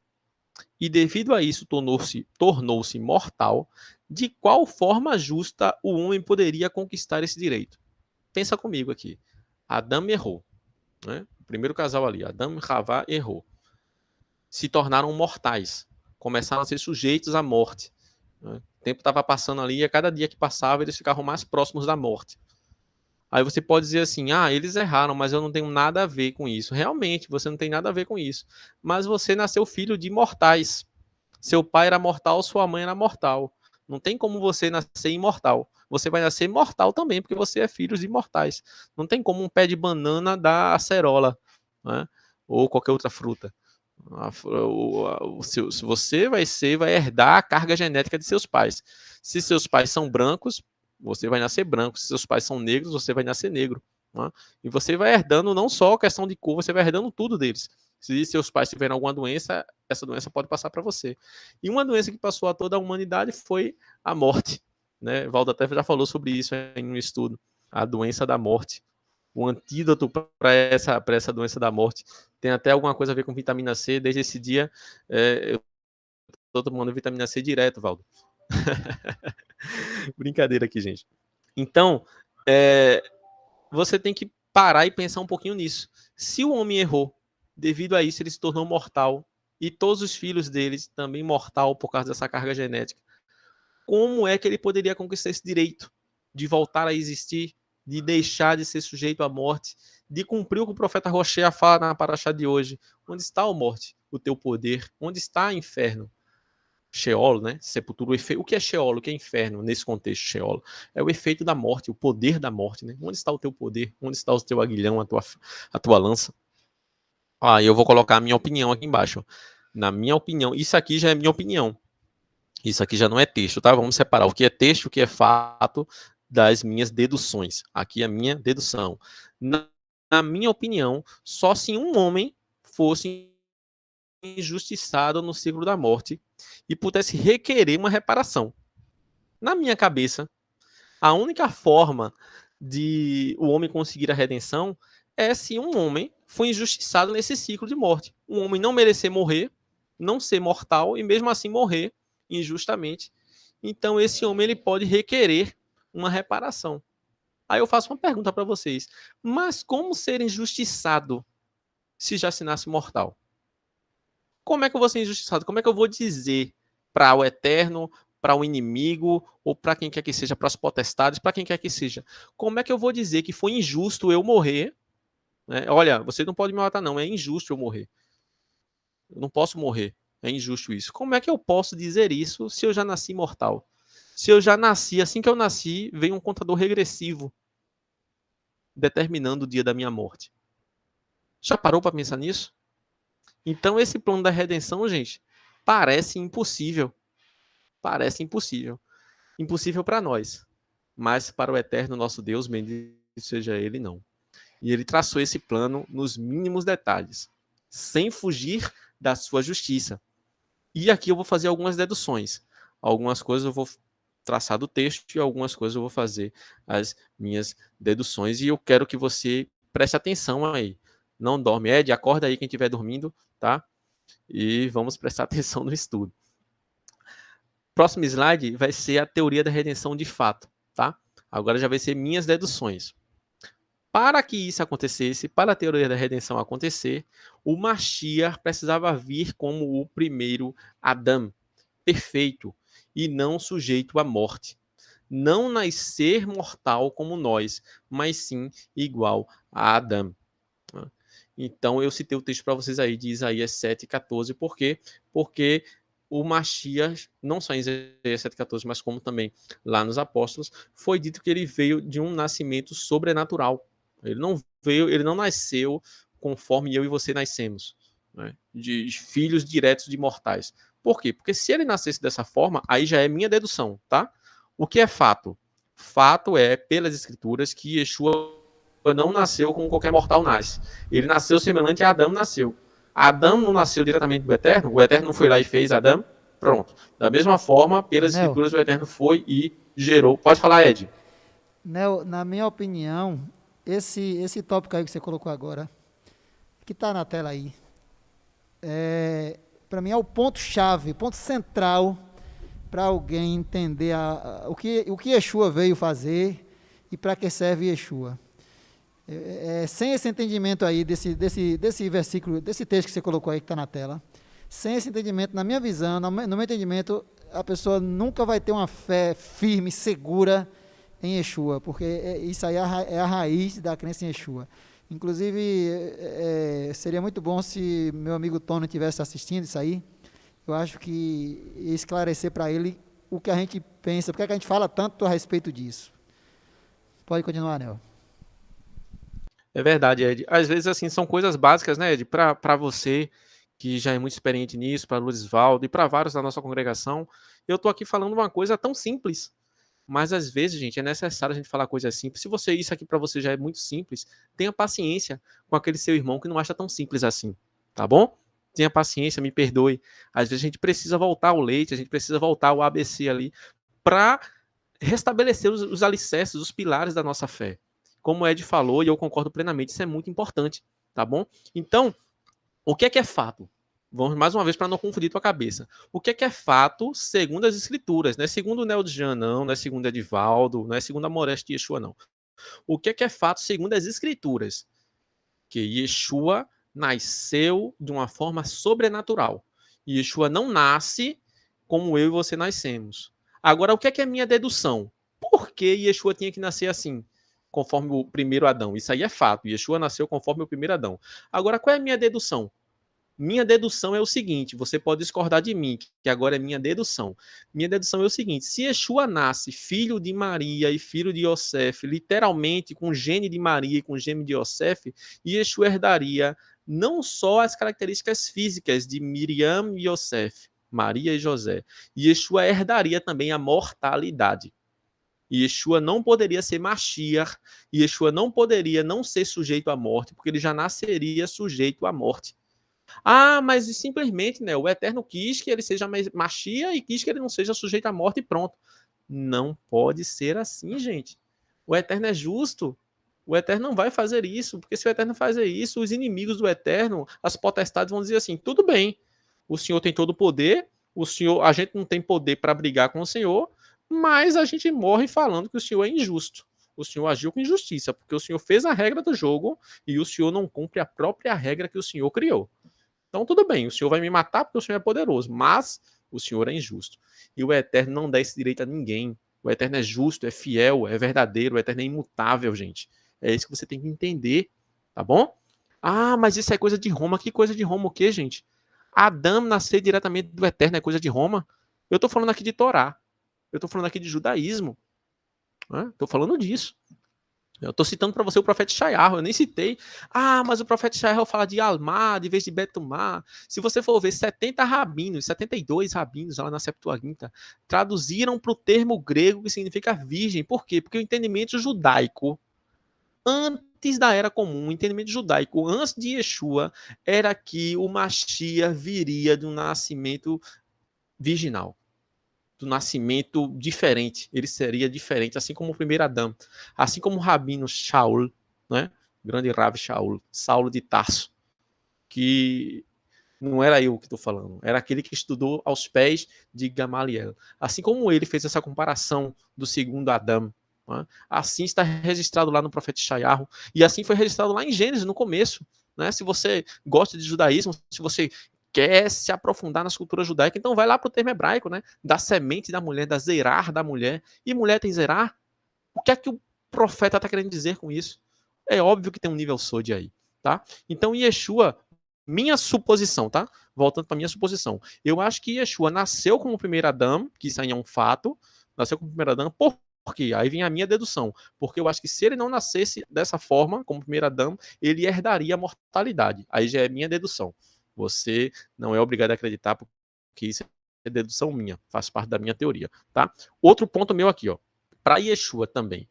e devido a isso tornou-se mortal, de qual forma justa o homem poderia conquistar esse direito? Pensa comigo aqui. Adão errou. Né? O primeiro casal ali, Adão e Havá, errou. Se tornaram mortais. Começaram a ser sujeitos à morte. Né? O tempo estava passando ali e a cada dia que passava eles ficavam mais próximos da morte. Aí você pode dizer assim, eles erraram, mas eu não tenho nada a ver com isso. Realmente, você não tem nada a ver com isso. Mas você nasceu filho de mortais. Seu pai era mortal, sua mãe era mortal. Não tem como você nascer imortal. Você vai nascer mortal também, porque você é filho de mortais. Não tem como um pé de banana dar acerola, né? Ou qualquer outra fruta. Você vai herdar a carga genética de seus pais. Se seus pais são brancos, você vai nascer branco. Se seus pais são negros, você vai nascer negro. Né? E você vai herdando não só a questão de cor, você vai herdando tudo deles. Se seus pais tiverem alguma doença, essa doença pode passar para você. E uma doença que passou a toda a humanidade foi a morte. Né? Valdo até já falou sobre isso em um estudo. A doença da morte. O antídoto para essa doença da morte tem até alguma coisa a ver com vitamina C. Desde esse dia, eu estou tomando vitamina C direto, Valdo. Brincadeira aqui, gente. Então, você tem que parar e pensar um pouquinho nisso. Se o homem errou, devido a isso ele se tornou mortal, e todos os filhos deles também mortal por causa dessa carga genética, como é que ele poderia conquistar esse direito de voltar a existir, de deixar de ser sujeito à morte, de cumprir o que o profeta Rocher fala na paraxá de hoje? Onde está a morte? O teu poder? Onde está o inferno? Sheol, né? Sepultura, o efeito. O que é Sheol? O que é inferno nesse contexto? Sheol é o efeito da morte, o poder da morte, né? Onde está o teu poder? Onde está o teu aguilhão, a tua lança? Eu vou colocar a minha opinião aqui embaixo. Na minha opinião, isso aqui já é minha opinião. Isso aqui já não é texto, tá? Vamos separar o que é texto, o que é fato das minhas deduções. Aqui é a minha dedução. Na minha opinião, só se um homem fosse injustiçado no ciclo da morte e pudesse requerer uma reparação. Na minha cabeça, a única forma de o homem conseguir a redenção é se um homem foi injustiçado nesse ciclo de morte. Um homem não merecer morrer, não ser mortal e mesmo assim morrer injustamente. Então esse homem ele pode requerer uma reparação. Aí eu faço uma pergunta para vocês: mas como ser injustiçado se já se nasce mortal? Como é que eu vou ser injustiçado? Como é que eu vou dizer para o eterno, para o inimigo, ou para quem quer que seja, para as potestades, para quem quer que seja? Como é que eu vou dizer que foi injusto eu morrer? Né? Olha, você não pode me matar, não. É injusto eu morrer. Eu não posso morrer. É injusto isso. Como é que eu posso dizer isso se eu já nasci mortal? Se eu já nasci, assim que eu nasci, veio um contador regressivo determinando o dia da minha morte. Já parou para pensar nisso? Então esse plano da redenção, gente, parece impossível. Parece impossível. Impossível para nós. Mas para o eterno nosso Deus, bendito seja ele, não. E ele traçou esse plano nos mínimos detalhes, sem fugir da sua justiça. E aqui eu vou fazer algumas deduções. Algumas coisas eu vou traçar do texto e algumas coisas eu vou fazer as minhas deduções. E eu quero que você preste atenção aí. Não dorme. Ed, acorda aí quem estiver dormindo, tá? E vamos prestar atenção no estudo. próximo slide vai ser a teoria da redenção de fato, tá? Agora já vai ser minhas deduções. Para que isso acontecesse, para a teoria da redenção acontecer, o Mashiach precisava vir como o primeiro Adão, perfeito, e não sujeito à morte. Não nascer mortal como nós, mas sim igual a Adão. Então, eu citei o texto para vocês aí de Isaías 7,14. Por quê? Porque o Mashiach, não só em Isaías 7,14, mas como também lá nos Apóstolos, foi dito que ele veio de um nascimento sobrenatural. Ele não nasceu conforme eu e você nascemos, né? De filhos diretos de mortais. Por quê? Porque se ele nascesse dessa forma, aí já é minha dedução, tá? O que é fato? Fato é, pelas escrituras, que Yeshua não nasceu como qualquer mortal nasce. Ele nasceu semelhante a Adão nasceu. Adão não nasceu diretamente do Eterno, o Eterno não foi lá e fez Adão, pronto. Da mesma forma, pelas Nel, escrituras, o Eterno foi e gerou. Pode falar, Ed. Nel, na minha opinião, esse tópico aí que você colocou agora, que está na tela aí, para mim é o ponto-chave, ponto central para alguém entender o que Yeshua veio fazer e para que serve Yeshua. Sem esse entendimento aí desse versículo, desse texto que você colocou aí que está na tela, sem esse entendimento, na minha visão, no meu entendimento, a pessoa nunca vai ter uma fé firme, segura em Yeshua, porque isso aí é a raiz da crença em Yeshua. Inclusive, seria muito bom se meu amigo Tony estivesse assistindo isso aí. Eu acho que ia esclarecer para ele o que a gente pensa, porque é que a gente fala tanto a respeito disso. Pode continuar, Nel. É verdade, Ed. Às vezes, assim, são coisas básicas, né, Ed? Para você, que já é muito experiente nisso, para Luizvaldo e para vários da nossa congregação, eu estou aqui falando uma coisa tão simples. Mas às vezes, gente, é necessário a gente falar coisas simples. Se isso aqui para você já é muito simples, tenha paciência com aquele seu irmão que não acha tão simples assim, tá bom? Tenha paciência, me perdoe. Às vezes a gente precisa voltar ao leite, a gente precisa voltar ao ABC ali para restabelecer os alicerces, os pilares da nossa fé. Como o Ed falou, e eu concordo plenamente, isso é muito importante, tá bom? Então, o que é fato? Vamos mais uma vez para não confundir tua cabeça. O que é fato segundo as escrituras? Não é segundo o Neo de Jean, não é segundo Edivaldo, não é segundo a Moreste de Yeshua, não. O que é fato segundo as escrituras? Que Yeshua nasceu de uma forma sobrenatural. Yeshua não nasce como eu e você nascemos. Agora, o que é minha dedução? Por que Yeshua tinha que nascer assim? Conforme o primeiro Adão. Isso aí é fato. Yeshua nasceu conforme o primeiro Adão. Agora, qual é a minha dedução? Minha dedução é o seguinte, você pode discordar de mim, que agora é minha dedução. Minha dedução é o seguinte, se Yeshua nasce filho de Maria e filho de Yosef, literalmente com gene de Maria e com gene de Yosef, Yeshua herdaria não só as características físicas de Miriam e Yosef, Maria e José, Yeshua herdaria também a mortalidade. Yeshua não poderia ser Mashiach, Yeshua não poderia não ser sujeito à morte, porque ele já nasceria sujeito à morte. Ah, mas simplesmente, né, o Eterno quis que ele seja Mashiach e quis que ele não seja sujeito à morte e pronto. Não pode ser assim, gente. O Eterno é justo. O Eterno não vai fazer isso, porque se o Eterno fazer isso, os inimigos do Eterno, as potestades vão dizer assim: tudo bem, o Senhor tem todo o poder, a gente não tem poder para brigar com o Senhor, mas a gente morre falando que o Senhor é injusto. O Senhor agiu com injustiça, porque o Senhor fez a regra do jogo e o Senhor não cumpre a própria regra que o Senhor criou. Então, tudo bem, o Senhor vai me matar porque o Senhor é poderoso, mas o Senhor é injusto. E o Eterno não dá esse direito a ninguém. O Eterno é justo, é fiel, é verdadeiro, o Eterno é imutável, gente. É isso que você tem que entender, tá bom? Ah, mas isso é coisa de Roma. Que coisa de Roma o quê, gente? Adão nascer diretamente do Eterno é coisa de Roma? Eu estou falando aqui de Torá. Eu estou falando aqui de judaísmo. Estou falando disso. Eu estou citando para você o profeta Shayahu, eu nem citei. Ah, mas o profeta Shayahu fala de Almá, de vez de Betumá. Se você for ver, 70 rabinos, 72 rabinos lá na Septuaginta, traduziram para o termo grego que significa virgem. Por quê? Porque o entendimento judaico, antes da Era Comum, o entendimento judaico, antes de Yeshua, era que o Mashiach viria de um nascimento virginal. Do nascimento diferente, ele seria diferente, assim como o primeiro Adão, assim como o rabino Shaul, né? O grande Rav Shaul, Saulo de Tarso, que Não era eu que estou falando, era aquele que estudou aos pés de Gamaliel. Assim como ele fez essa comparação do segundo Adão, né? Assim está registrado lá no profeta Ishayahu, e assim foi registrado lá em Gênesis, no começo. Né? Se você gosta de judaísmo, se você quer se aprofundar na cultura judaica, então vai lá para o termo hebraico, né? Da semente da mulher, da zerar da mulher. E mulher tem zerar? O que é que o profeta está querendo dizer com isso? É óbvio que tem um nível sod aí, tá? Então Yeshua, minha suposição, tá? Voltando para minha suposição, eu acho que Yeshua nasceu como o primeiro Adão, que isso aí é um fato, nasceu como o primeiro Adão, por quê? Aí vem a minha dedução, porque eu acho que se ele não nascesse dessa forma, como primeiro Adão, ele herdaria a mortalidade. Aí já é minha dedução. Você não é obrigado a acreditar, porque isso é dedução minha, faz parte da minha teoria, tá? Outro ponto meu aqui, ó. Para Yeshua também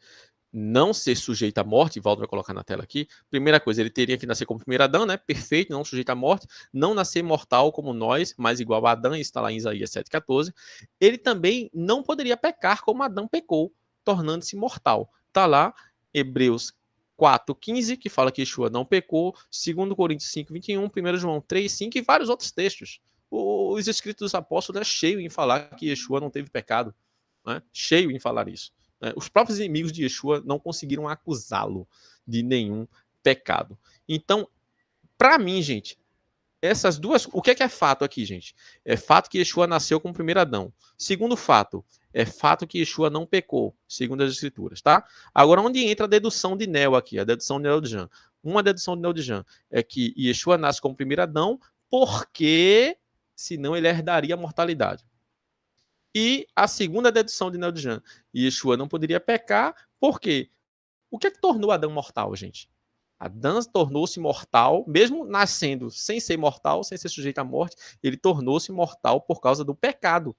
não ser sujeito à morte, Valdo vai colocar na tela aqui, primeira coisa, ele teria que nascer como primeiro Adão, né? Perfeito, não sujeito à morte, não nascer mortal como nós, mas igual a Adão, está lá em Isaías 7,14. Ele também não poderia pecar como Adão pecou, tornando-se mortal. Está lá, Hebreus 4,15, que fala que Yeshua não pecou, 2 Coríntios 5,21, 1 João 3,5 e vários outros textos. Os escritos dos apóstolos é cheio em falar que Yeshua não teve pecado, né? Cheio em falar isso. Os próprios inimigos de Yeshua não conseguiram acusá-lo de nenhum pecado. Então, para mim, gente, essas duas... O que é fato aqui, gente? É fato que Yeshua nasceu como primeiro Adão. Segundo fato, é fato que Yeshua não pecou, segundo as Escrituras, tá? Agora, onde entra a dedução de Neo aqui? A dedução de Neo de Jan. Uma dedução de Neo de Jan é que Yeshua nasce como primeiro Adão porque, senão, ele herdaria a mortalidade. E a segunda dedução de Neodjan, Yeshua não poderia pecar, por quê? O que é que tornou Adão mortal, gente? Adão tornou-se mortal, mesmo nascendo sem ser mortal, sem ser sujeito à morte, ele tornou-se mortal por causa do pecado.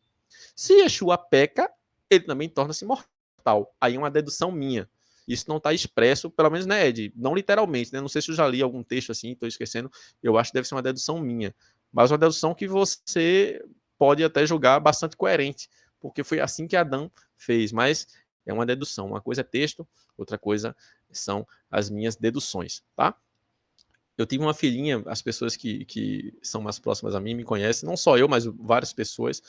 Se Yeshua peca, ele também torna-se mortal. Aí é uma dedução minha. Isso não está expresso, pelo menos, né, Ed? Não literalmente, né? Não sei se eu já li algum texto assim, estou esquecendo. Eu acho que deve ser uma dedução minha. Mas uma dedução que você pode até julgar bastante coerente, porque foi assim que Adão fez. Mas é uma dedução. Uma coisa é texto, outra coisa são as minhas deduções, tá? Eu tive uma filhinha, as pessoas que são mais próximas a mim me conhecem, não só eu, mas várias pessoas,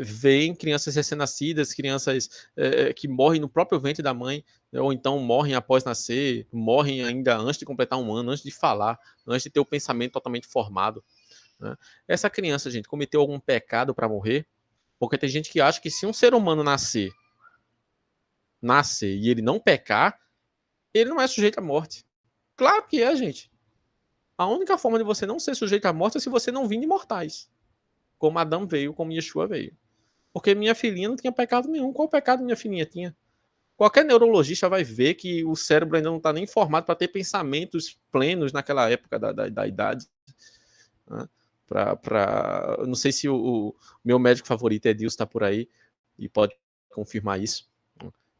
veem crianças recém-nascidas, crianças que morrem no próprio ventre da mãe, ou então morrem após nascer, morrem ainda antes de completar um ano, antes de falar, antes de ter o pensamento totalmente formado. Né? Essa criança, gente, cometeu algum pecado para morrer? Porque tem gente que acha que se um ser humano nascer e ele não pecar, ele não é sujeito à morte. Claro que é, gente. A única forma de você não ser sujeito à morte é se você não vir de mortais. Como Adão veio, como Yeshua veio. Porque minha filhinha não tinha pecado nenhum. Qual pecado minha filhinha tinha? Qualquer neurologista vai ver que o cérebro ainda não está nem formado para ter pensamentos plenos naquela época da idade. Né? Não sei se o meu médico favorito, Edilson, está por aí e pode confirmar isso.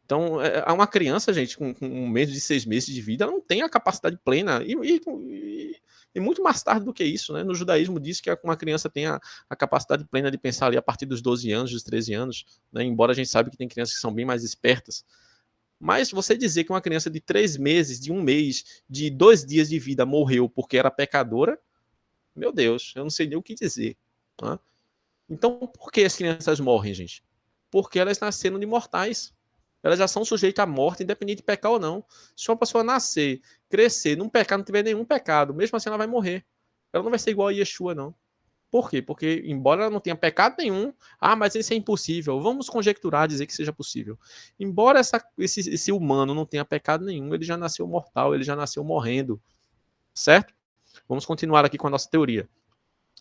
Então, uma criança, gente, com um mês de 6 meses de vida, ela não tem a capacidade plena. E muito mais tarde do que isso, né? No judaísmo diz que uma criança tem a capacidade plena de pensar ali a partir dos 12 anos, dos 13 anos, né? Embora a gente saiba que tem crianças que são bem mais espertas. Mas você dizer que uma criança de 3 meses, de 1 mês, de 2 dias de vida morreu porque era pecadora, meu Deus, eu não sei nem o que dizer. Né? Então, por que as crianças morrem, gente? Porque elas nasceram de mortais. Elas já são sujeitas à morte, independente de pecar ou não. Se uma pessoa nascer, crescer, não pecar, não tiver nenhum pecado, mesmo assim ela vai morrer. Ela não vai ser igual a Yeshua, não. Por quê? Porque, embora ela não tenha pecado nenhum, mas isso é impossível. Vamos conjecturar, dizer que seja possível. Embora esse humano não tenha pecado nenhum, ele já nasceu mortal, ele já nasceu morrendo. Certo? Vamos continuar aqui com a nossa teoria.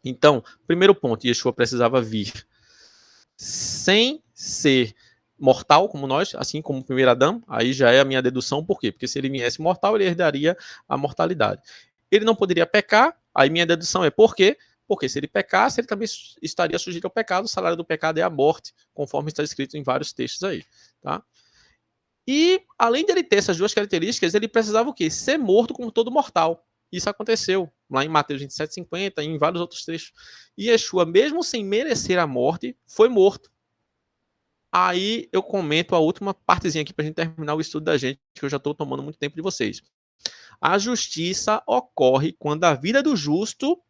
Então, primeiro ponto, Yeshua precisava vir sem ser mortal como nós, assim como o primeiro Adão, aí já é a minha dedução, por quê? Porque se ele viesse mortal, ele herdaria a mortalidade. Ele não poderia pecar, aí minha dedução é por quê? Porque se ele pecasse, ele também estaria sujeito ao pecado, o salário do pecado é a morte, conforme está escrito em vários textos aí, tá? E, além de ele ter essas duas características, ele precisava o quê? Ser morto como todo mortal. Isso aconteceu lá em Mateus 27,50 e em vários outros trechos. E Yeshua, mesmo sem merecer a morte, foi morto. Aí eu comento a última partezinha aqui para a gente terminar o estudo da gente, que eu já estou tomando muito tempo de vocês. A justiça ocorre quando a vida do justo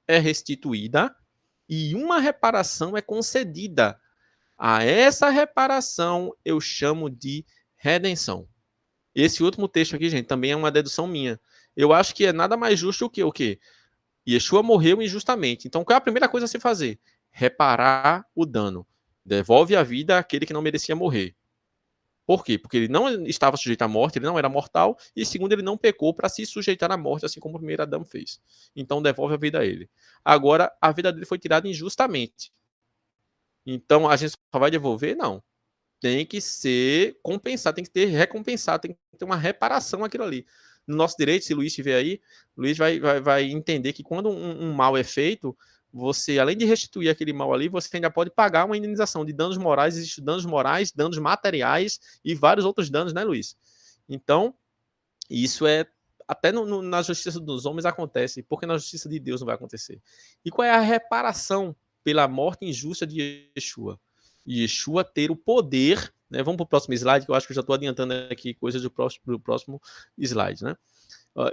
é restituída e uma reparação é concedida. A essa reparação eu chamo de redenção. Esse último texto aqui, gente, também é uma dedução minha. Eu acho que é nada mais justo que o quê? Yeshua morreu injustamente. Então, qual é a primeira coisa a se fazer? Reparar o dano. Devolve a vida àquele que não merecia morrer. Por quê? Porque ele não estava sujeito à morte, ele não era mortal, e segundo, ele não pecou para se sujeitar à morte, assim como o primeiro Adão fez. Então, devolve a vida a ele. Agora, a vida dele foi tirada injustamente. Então, a gente só vai devolver? Não. Tem que ser compensado, tem que ter recompensado, tem que ter uma reparação aquilo ali. No nosso direito, se o Luiz estiver aí, o Luiz vai entender que quando um mal é feito, você, além de restituir aquele mal ali, você ainda pode pagar uma indenização de danos morais, existem danos morais, danos materiais e vários outros danos, né, Luiz? Então, isso é até na justiça dos homens acontece, porque na justiça de Deus não vai acontecer. E qual é a reparação pela morte injusta de Yeshua? Yeshua ter o poder, né? Vamos para o próximo slide, que eu acho que eu já estou adiantando aqui coisas do próximo slide, né?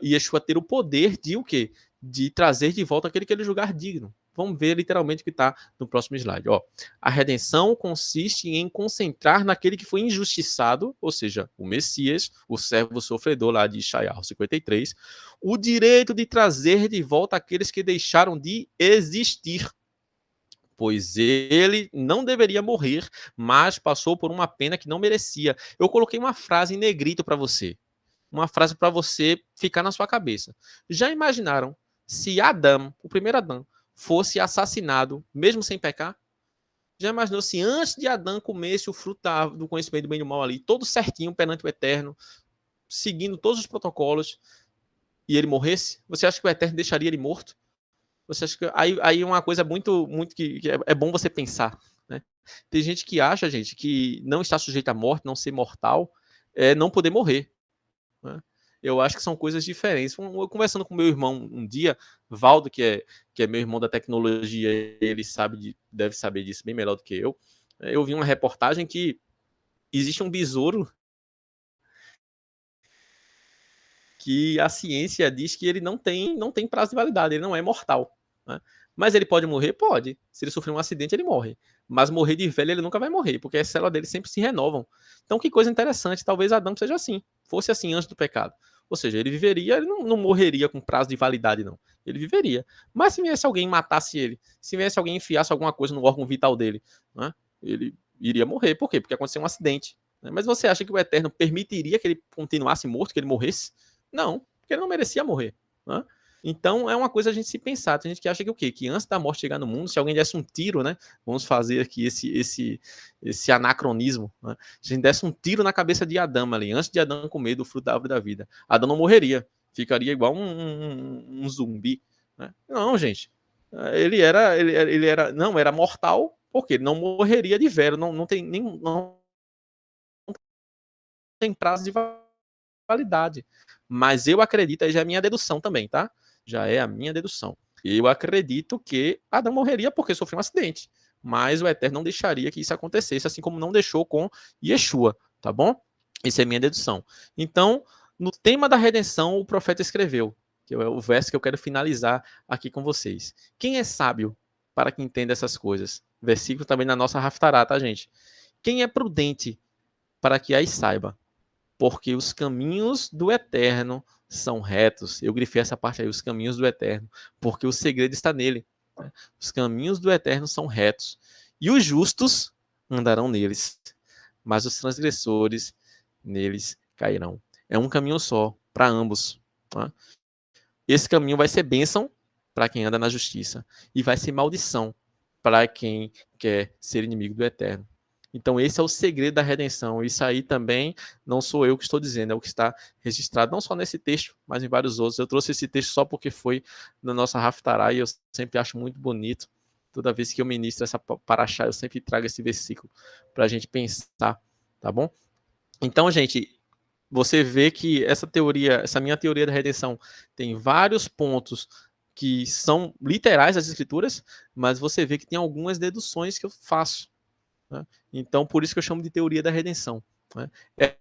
Yeshua ter o poder de o quê? De trazer de volta aquele que ele julgar digno. Vamos ver literalmente o que está no próximo slide. Ó, a redenção consiste em concentrar naquele que foi injustiçado, ou seja, o Messias, o servo sofredor lá de Ishaiah 53, o direito de trazer de volta aqueles que deixaram de existir, pois ele não deveria morrer, mas passou por uma pena que não merecia. Eu coloquei uma frase em negrito para você. Uma frase para você ficar na sua cabeça. Já imaginaram se Adão, o primeiro Adão, fosse assassinado, mesmo sem pecar? Já imaginou se antes de Adão comesse o fruto do conhecimento do bem e do mal ali, todo certinho perante o Eterno, seguindo todos os protocolos, e ele morresse? Você acha que o Eterno deixaria ele morto? Você acha que aí é uma coisa muito que é bom você pensar, né? Tem gente que acha, gente, que não está sujeito à morte, não ser mortal, é não poder morrer, né? Eu acho que são coisas diferentes. Eu conversando com meu irmão um dia, Valdo, que é meu irmão da tecnologia, ele deve saber disso bem melhor do que eu. Eu vi uma reportagem que existe um besouro que a ciência diz que ele não tem prazo de validade, ele não é mortal, né? Mas ele pode morrer? Pode. Se ele sofrer um acidente, ele morre. Mas morrer de velho, ele nunca vai morrer, porque as células dele sempre se renovam. Então, que coisa interessante. Talvez Adão seja assim. Fosse assim antes do pecado. Ou seja, ele viveria, ele não morreria com prazo de validade, não. Ele viveria. Mas se viesse alguém e matasse ele, se viesse alguém e enfiasse alguma coisa no órgão vital dele, né, ele iria morrer. Por quê? Porque aconteceu um acidente, né? Mas você acha que o Eterno permitiria que ele continuasse morto, que ele morresse? Não, porque ele não merecia morrer, né? Então é uma coisa a gente se pensar. Tem gente que acha que o quê? Que antes da morte chegar no mundo, se alguém desse um tiro, né? Vamos fazer aqui esse anacronismo, né? Se a gente desse um tiro na cabeça de Adão ali, antes de Adão comer do fruto da árvore da vida, Adão não morreria, ficaria igual um zumbi, né? Não, gente. Ele era mortal, porque ele não morreria de velho, não tem prazo de validade. Mas eu acredito, aí já é a minha dedução também, tá? Já é a minha dedução. Eu acredito que Adão morreria porque sofreu um acidente. Mas o Eterno não deixaria que isso acontecesse, assim como não deixou com Yeshua, tá bom? Isso é minha dedução. Então, no tema da redenção, o profeta escreveu, que é o verso que eu quero finalizar aqui com vocês. Quem é sábio para que entenda essas coisas? Versículo também na nossa Haftará, tá, gente? Quem é prudente para que as saiba? Porque os caminhos do Eterno são retos. Eu grifei essa parte aí, os caminhos do Eterno, porque o segredo está nele. Né? Os caminhos do Eterno são retos. E os justos andarão neles, mas os transgressores neles cairão. É um caminho só, para ambos. Né? Esse caminho vai ser bênção para quem anda na justiça, e vai ser maldição para quem quer ser inimigo do Eterno. Então, esse é o segredo da redenção. Isso aí também não sou eu que estou dizendo, é o que está registrado, não só nesse texto, mas em vários outros. Eu trouxe esse texto só porque foi na nossa Haftará e eu sempre acho muito bonito. Toda vez que eu ministro essa paraxá, eu sempre trago esse versículo para a gente pensar, tá bom? Então, gente, você vê que essa minha teoria da redenção, tem vários pontos que são literais das escrituras, mas você vê que tem algumas deduções que eu faço. Né? Então, por isso que eu chamo de teoria da redenção. Né?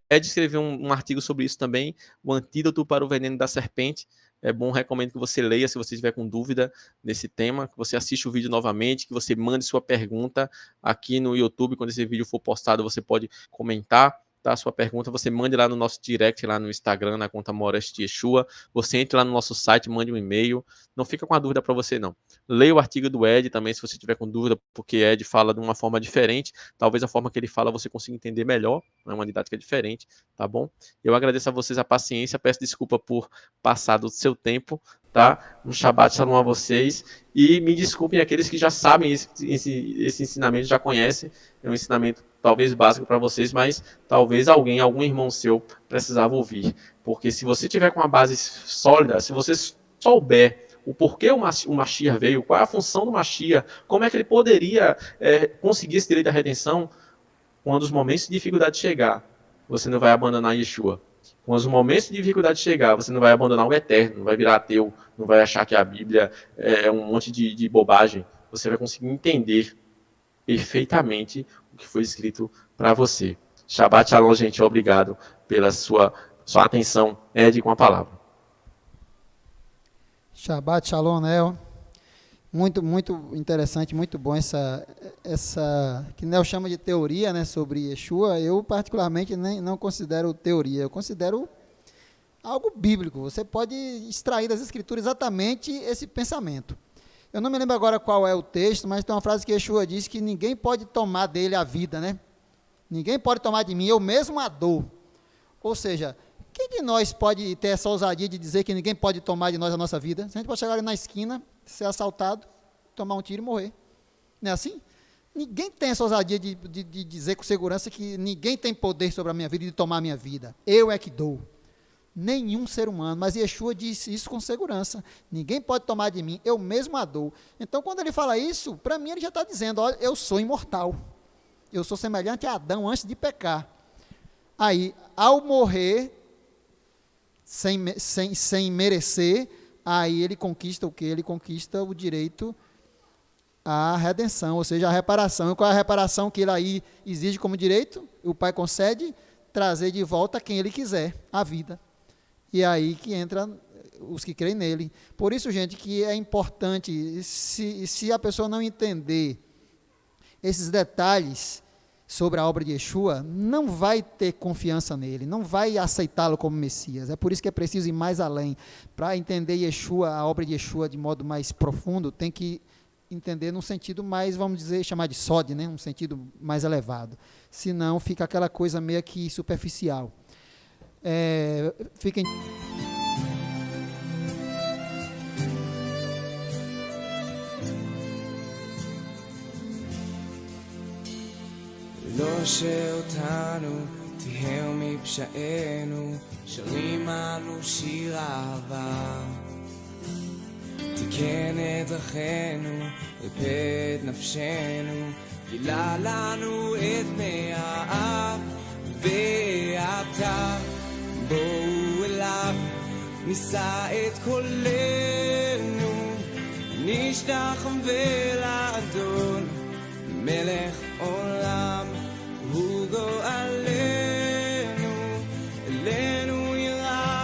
Ed escreveu um artigo sobre isso também, o antídoto para o veneno da serpente. é bom, recomendo que você leia, se você estiver com dúvida nesse tema, que você assista o vídeo novamente, que você mande sua pergunta aqui no YouTube. Quando esse vídeo for postado, você pode comentar, tá? Sua pergunta, você mande lá no nosso direct, lá no Instagram, na conta Morest Yeshua. Você entre lá no nosso site, mande um e-mail. Não fica com a dúvida para você, não. Leia o artigo do Ed também, se você tiver com dúvida, porque Ed fala de uma forma diferente. Talvez a forma que ele fala você consiga entender melhor, é uma didática diferente, tá bom? Eu agradeço a vocês a paciência, peço desculpa por passar do seu tempo, tá? Um Shabbat Shalom a vocês. E me desculpem aqueles que já sabem esse ensinamento, já conhecem. É um ensinamento talvez básico para vocês, mas talvez algum irmão seu precisava ouvir. Porque se você tiver com uma base sólida, se você souber o porquê o Mashiach veio, qual é a função do Mashiach, como é que ele poderia conseguir esse direito da redenção, quando os momentos de dificuldade chegar, você não vai abandonar Yeshua. Quando os momentos de dificuldade chegar, você não vai abandonar o eterno, não vai virar ateu, não vai achar que a Bíblia é um monte de bobagem. Você vai conseguir entender perfeitamente o que foi escrito para você. Shabbat Shalom, gente. Obrigado pela sua atenção. Ed, com a palavra. Shabbat Shalom, Nel. Muito, muito interessante, muito bom essa que Nel chama de teoria, né, sobre Yeshua. Eu, particularmente, não considero teoria, eu considero algo bíblico. Você pode extrair das Escrituras exatamente esse pensamento. Eu não me lembro agora qual é o texto, mas tem uma frase que Yeshua diz que ninguém pode tomar dele a vida, né? Ninguém pode tomar de mim, eu mesmo a dou. Ou seja, quem de nós pode ter essa ousadia de dizer que ninguém pode tomar de nós a nossa vida? Se a gente pode chegar ali na esquina, ser assaltado, tomar um tiro e morrer. Não é assim? Ninguém tem essa ousadia de dizer com segurança que ninguém tem poder sobre a minha vida e de tomar a minha vida. Eu é que dou. Nenhum ser humano. Mas Yeshua disse isso com segurança. Ninguém pode tomar de mim, eu mesmo a dou. Então, quando ele fala isso, para mim ele já está dizendo, olha, eu sou imortal. Eu sou semelhante a Adão antes de pecar. Aí, ao morrer, sem merecer, aí ele conquista o quê? Ele conquista o direito à redenção, ou seja, a reparação. E qual é a reparação que ele aí exige como direito? O Pai concede trazer de volta quem ele quiser, a vida. E é aí que entra os que creem nele. Por isso, gente, que é importante, se a pessoa não entender esses detalhes sobre a obra de Yeshua, não vai ter confiança nele, não vai aceitá-lo como Messias. É por isso que é preciso ir mais além. Para entender Yeshua, a obra de Yeshua de modo mais profundo, tem que entender num sentido mais, vamos dizer, chamar de sod, né? Um sentido mais elevado. Senão fica aquela coisa meio que superficial. Fiquem... לא שאותנו תהר מפשענו, שרים אנו שיר אהבה. תיקן את דרכינו, ריפא את נפשנו, גילה לנו את פני האב. ועתה בואו אליו, נישא את קולנו, נשתחווה לאדון, מלך